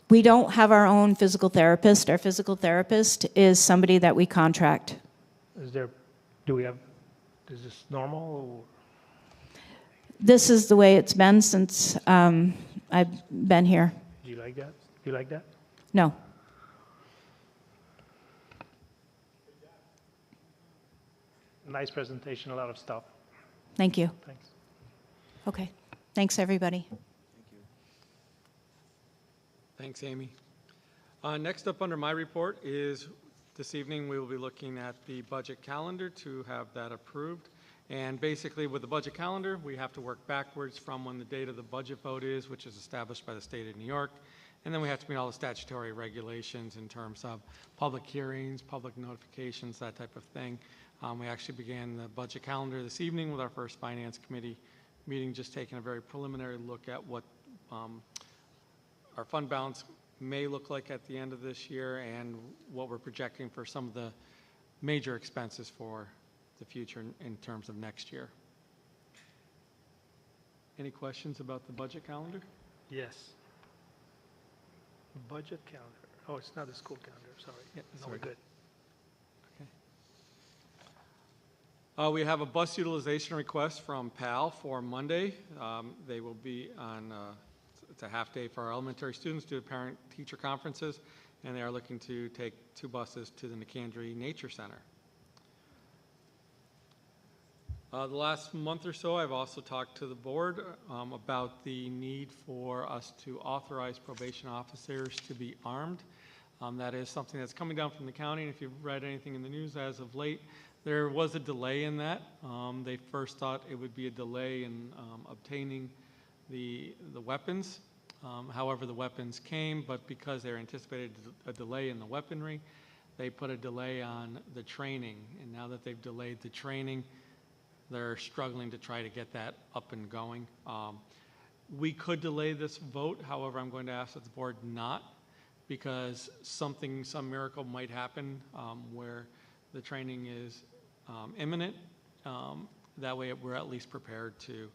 We don't have our own physical therapist. Our physical therapist is somebody that we contract. Is this normal? This is the way it's been since I've been here. Do you like that? Do you like that? No. Nice presentation, a lot of stuff. Thank you. Thanks. Okay. Thanks, everybody. Thanks, Amy. Next up under my report is this evening we will be looking at the budget calendar to have that approved. And basically with the budget calendar, we have to work backwards from when the date of the budget vote is, which is established by the state of New York. And then we have to meet all the statutory regulations in terms of public hearings, public notifications, that type of thing. We actually began the budget calendar this evening with our first Finance Committee meeting, just taking a very preliminary look at what our fund balance may look like at the end of this year and what we're projecting for some of the major expenses for the future in terms of next year. Any questions about the budget calendar? Yes. Budget calendar. Oh, it's not the school calendar, sorry. Yeah, No, we're good. We have a bus utilization request from PAL for Monday. They will be on, it's a half day for our elementary students due to parent-teacher conferences, and they are looking to take 2 buses to the McAndry Nature Center. The last month or so, I've also talked to the board about the need for us to authorize probation officers to be armed. That is something that's coming down from the county, and if you've read anything in the news as of late, there was a delay in that. They first thought it would be a delay in obtaining the weapons. However, the weapons came, but because they anticipated a delay in the weaponry, they put a delay on the training. And now that they've delayed the training, they're struggling to try to get that up and going. We could delay this vote. However, I'm going to ask that the board not, because some miracle might happen where the training is imminent. That way we're at least prepared to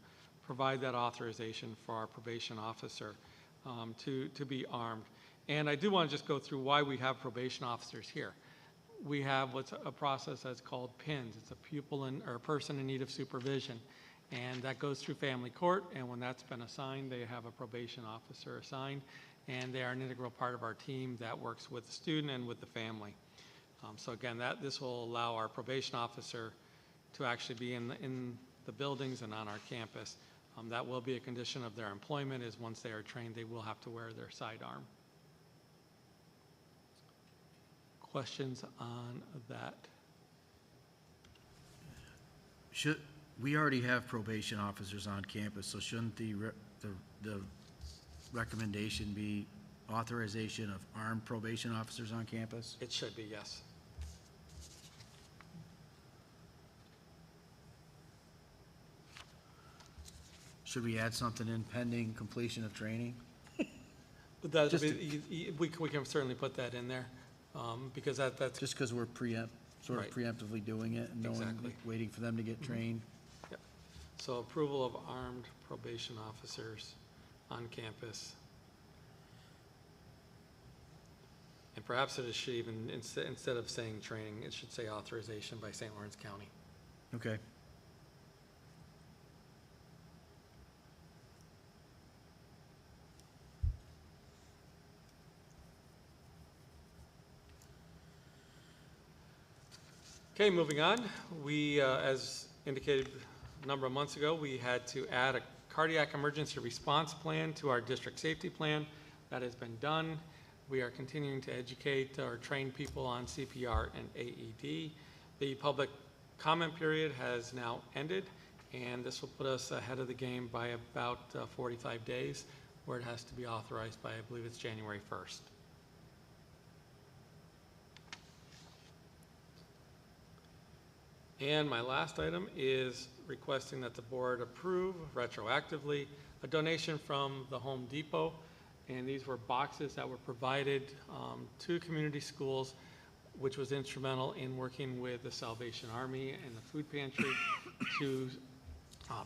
provide that authorization for our probation officer to be armed. And I do want to just go through why we have probation officers here. We have what's a process that's called PINS. It's a pupil or a person in need of supervision. And that goes through family court, and when that's been assigned, they have a probation officer assigned, and they are an integral part of our team that works with the student and with the family. So again, this will allow our probation officer to actually be in the buildings and on our campus. That will be a condition of their employment, is once they are trained, they will have to wear their sidearm. Questions on that? We already have probation officers on campus, so shouldn't the recommendation be authorization of armed probation officers on campus? It should be, yes. Should we add something in pending completion of training? But that, Just we can certainly put that in there, because that's. Just because we're sort of Right. preemptively doing it and no one Exactly. waiting for them to get trained. Yep. So approval of armed probation officers on campus. And perhaps it should even, instead of saying training, it should say authorization by St. Lawrence County. Okay. Okay, moving on. We, as indicated a number of months ago, we had to add a cardiac emergency response plan to our district safety plan. That has been done. We are continuing to educate or train people on CPR and AED. The public comment period has now ended, and this will put us ahead of the game by about 45 days, where it has to be authorized by, I believe it's January 1st. And my last item is requesting that the board approve retroactively a donation from the Home Depot. And these were boxes that were provided to community schools, which was instrumental in working with the Salvation Army and the food pantry to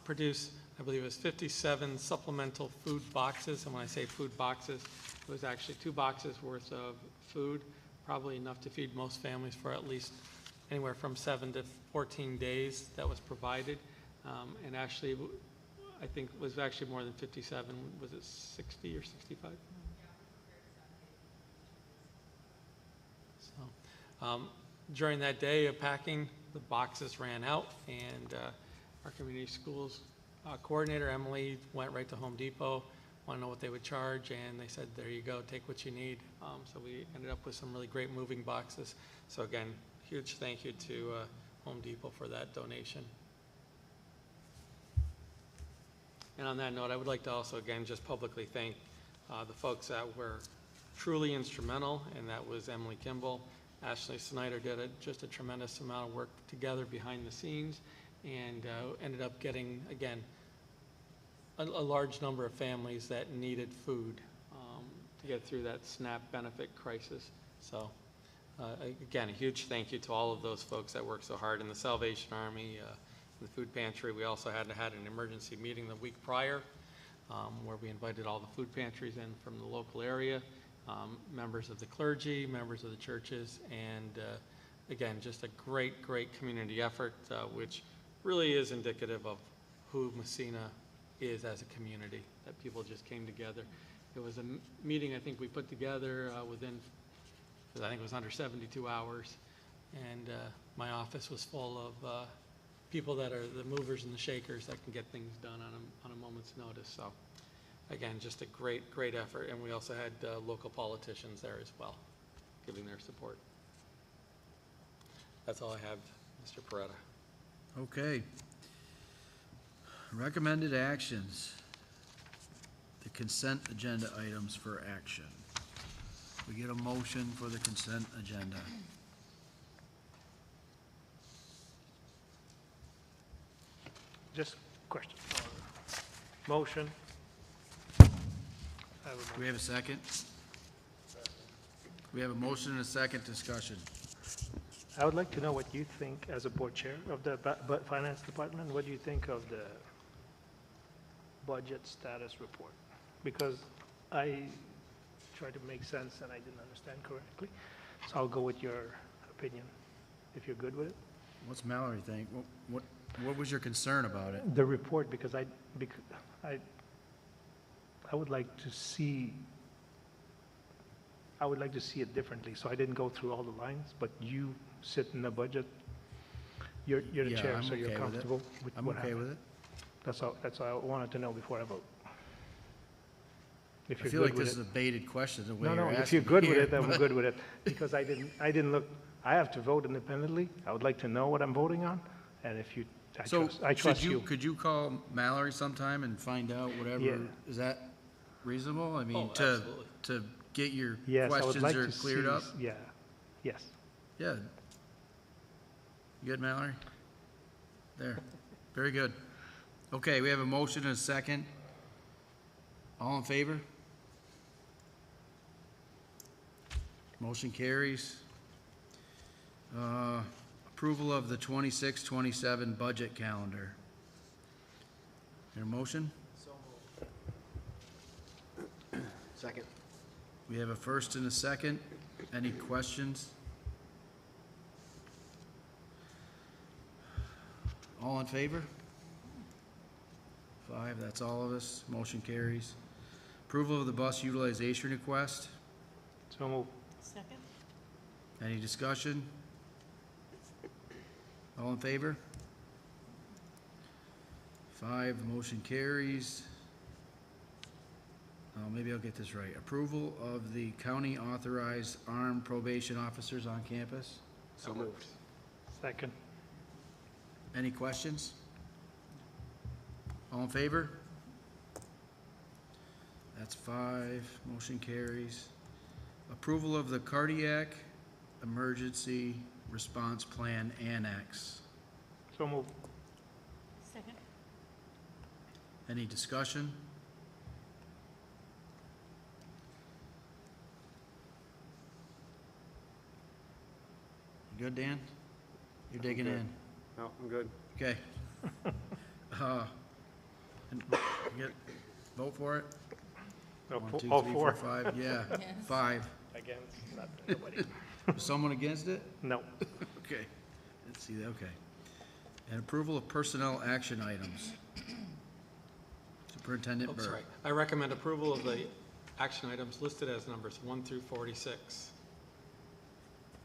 produce, I believe it was 57 supplemental food boxes. And when I say food boxes, it was actually 2 boxes worth of food, probably enough to feed most families for at least anywhere from 7 to 14 days that was provided. And actually, I think it was actually more than 57. Was it 60 or 65? So during that day of packing, the boxes ran out, and our community schools coordinator, Emily, went right to Home Depot, want to know what they would charge, and they said, there you go, take what you need. So we ended up with some really great moving boxes. So again, huge thank you to Home Depot for that donation. And on that note, I would like to also, again, just publicly thank the folks that were truly instrumental, and that was Emily Kimball. Ashley Snyder did just a tremendous amount of work together behind the scenes, and ended up getting, again, a large number of families that needed food to get through that SNAP benefit crisis. So again, a huge thank you to all of those folks that worked so hard in the Salvation Army, the food pantry. We also had an emergency meeting the week prior where we invited all the food pantries in from the local area, members of the clergy, members of the churches, and again, just a great community effort, which really is indicative of who Massena is as a community, that people just came together. It was a meeting I think we put together within, I think it was under 72 hours, and my office was full of people that are the movers and the shakers that can get things done on a moment's notice. So again, just a great effort, and we also had local politicians there as well, giving their support. That's all I have, Mr. Peretta. Okay. Recommended actions. The consent agenda items for action. We get a motion for the consent agenda. Just question. Motion. Do we have a second? We have a motion and a second discussion. I would like to know what you think as a board chair of the finance department. What do you think of the budget status report? Because I tried to make sense and I didn't understand correctly. So I'll go with your opinion, if you're good with it. What's Mallory think? What was your concern about it? The report, because I would like to see, it differently. So I didn't go through all the lines, but you sit in the budget. You're the Yeah, chair, I'm so you're okay with it. comfortable with I'm what okay happened. with it. That's all I wanted to know before I vote. If I you're feel good like with this it. is a baited question, the way No, you're asking. if you're good with here, it, then we're but- good with it. Because I didn't look, I have to vote independently. I would like to know what I'm voting on, and if you, I trust you. Could you call Mallory sometime and find out whatever, Yeah. is that reasonable? I mean, Oh, to absolutely. get your Yes, I would questions like are to cleared see, up? yeah, yes. Yeah. You good, Mallory? There. Very good. Okay, we have a motion and a second. All in favor? Motion carries. Approval of the 26-27 budget calendar. Your motion? Second. We have a first and a second. Any questions? All in favor? 5, that's all of us. Motion carries. Approval of the bus utilization request. So moved. Second? Any discussion? All in favor? 5, the motion carries. Maybe I'll get this right. Approval of the county authorized armed probation officers on campus. So moved. Second. Any questions? All in favor? That's 5, motion carries. Approval of the cardiac emergency response plan annex. So moved. Second? Any discussion? You good, Dan? You're digging in? No, I'm good. Okay. And vote for it? No, 1, 2, all 3, four. 4, 5, yeah, Yes. 5. Against, not nobody. Was someone against it? No. Okay, let's see that, okay. And approval of personnel action items. Superintendent Oh, Burke. sorry. I recommend approval of the action items listed as numbers 1 through 46.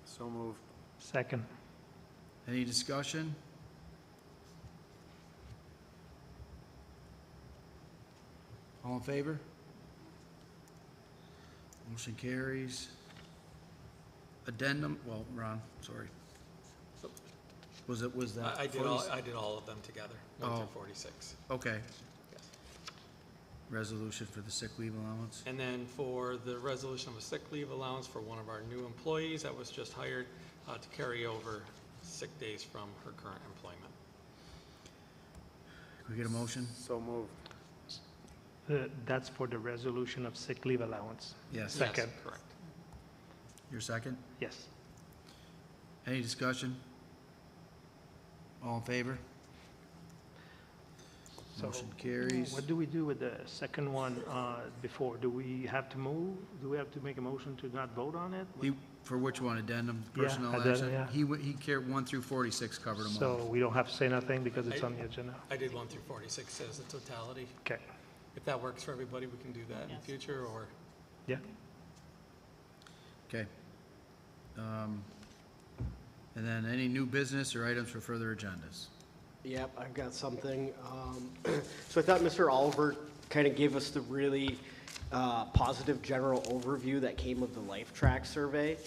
So moved. Second. Any discussion? All in favor? Motion carries. Addendum, well, Ron, sorry. Was that? I did all of them together, 1 through 46. Okay. Yes. Resolution for the sick leave allowance. And then for the resolution of a sick leave allowance for one of our new employees that was just hired to carry over sick days from her current employment. Can we get a motion? So moved. That's for the resolution of sick leave allowance. Yes. Second. Yes, correct. Your second? Yes. Any discussion? All in favor? So, Motion carries. What do we do with the second one before? Do we have to move? Do we have to make a motion to not vote on it? For which one, addendum, Yeah, personnel addendum, action? yeah. He cared 1 through 46 covered them So all. we don't have to say nothing because it's on the agenda? I did 1 through 46 as a totality. Okay. If that works for everybody, we can do that in the future, or? Yeah. Okay. And then any new business or items for further agendas? Yep, I've got something. So I thought Mr. Oliver kind of gave us the really positive general overview that came of the Life Track survey.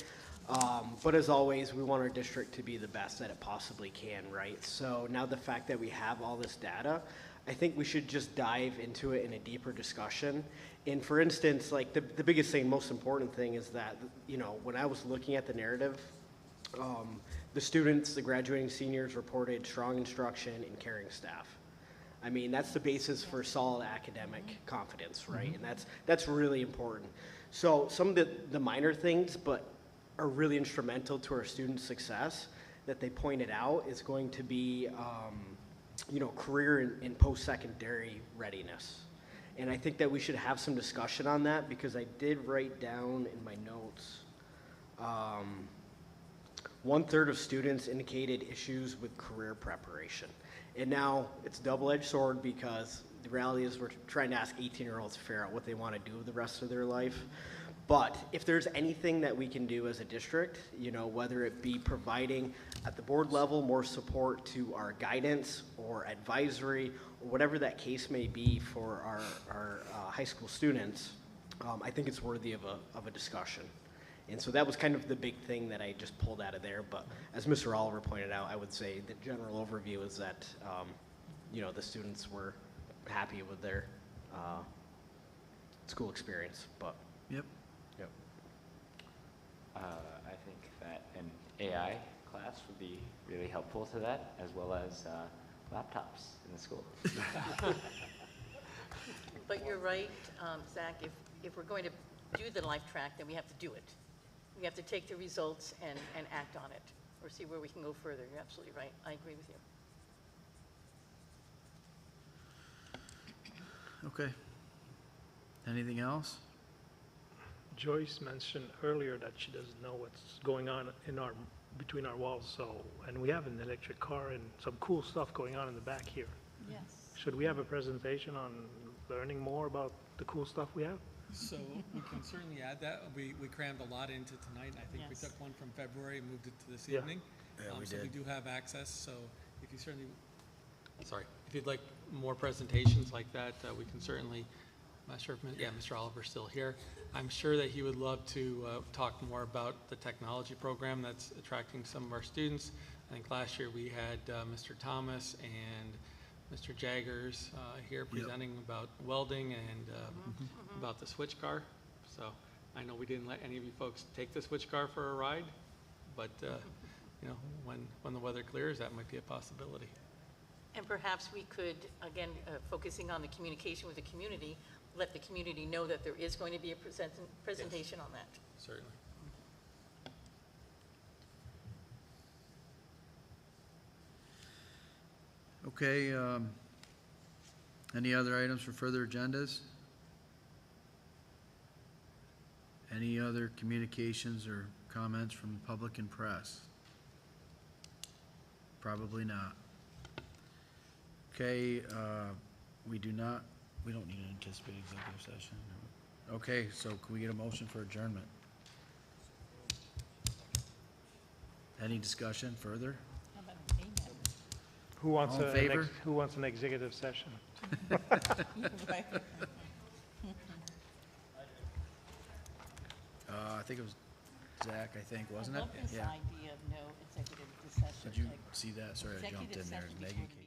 But as always, we want our district to be the best that it possibly can, right? So now the fact that we have all this data, I think we should just dive into it in a deeper discussion. And for instance, like the biggest thing, most important thing is that, you know, when I was looking at the narrative, the students, the graduating seniors reported strong instruction and caring staff. I mean, that's the basis for solid academic confidence, right? And that's really important. So some of the minor things, but are really instrumental to our students' success that they pointed out is going to be, you know, career and post-secondary readiness. And I think that we should have some discussion on that because I did write down in my notes, 1/3 of students indicated issues with career preparation. And now it's a double-edged sword because the reality is we're trying to ask 18-year-olds to figure out what they want to do with the rest of their life. But if there's anything that we can do as a district, you know, whether it be providing at the board level more support to our guidance or advisory or whatever that case may be for our high school students, I think it's worthy of a discussion. And so that was kind of the big thing that I just pulled out of there. But as Mr. Oliver pointed out, I would say the general overview is that, you know, the students were happy with their school experience. But Yep. I think that an AI class would be really helpful to that, as well as laptops in the school. But you're right, Zach, if we're going to do the Life Track, then we have to do it. we have to take the results and act on it, or see where we can go further. You're absolutely right. I agree with you. Okay. Anything else? Joyce mentioned earlier that she doesn't know what's going on between our walls, so, and we have an electric car and some cool stuff going on in the back here. Yes. Should we have a presentation on learning more about the cool stuff we have? So we can certainly add that. We crammed a lot into tonight, and I think we Yes. took one from February and moved it to this Yeah. evening. Yeah, we So we did. do have access, so if you certainly, if you'd like more presentations like that, we can certainly, I'm not sure if, Mr. Oliver's still here. I'm sure that he would love to talk more about the technology program that's attracting some of our students. I think last year we had Mr. Thomas and Mr. Jaggers here presenting about welding and about the switch car. So I know we didn't let any of you folks take the switch car for a ride, but you know, when the weather clears, that might be a possibility. And perhaps we could, again, focusing on the communication with the community, let the community know that there is going to be a presentation on that. Certainly. Okay, any other items for further agendas? Any other communications or comments from the public and press? Probably not. Okay, we don't need an anticipated executive session. Okay, so can we get a motion for adjournment? Any discussion further? Who wants All in favor? Who wants an executive session? I think it was Zach, wasn't it? I love this Yeah. idea of no executive session. Did you see that? Sorry, I jumped in there. Megan came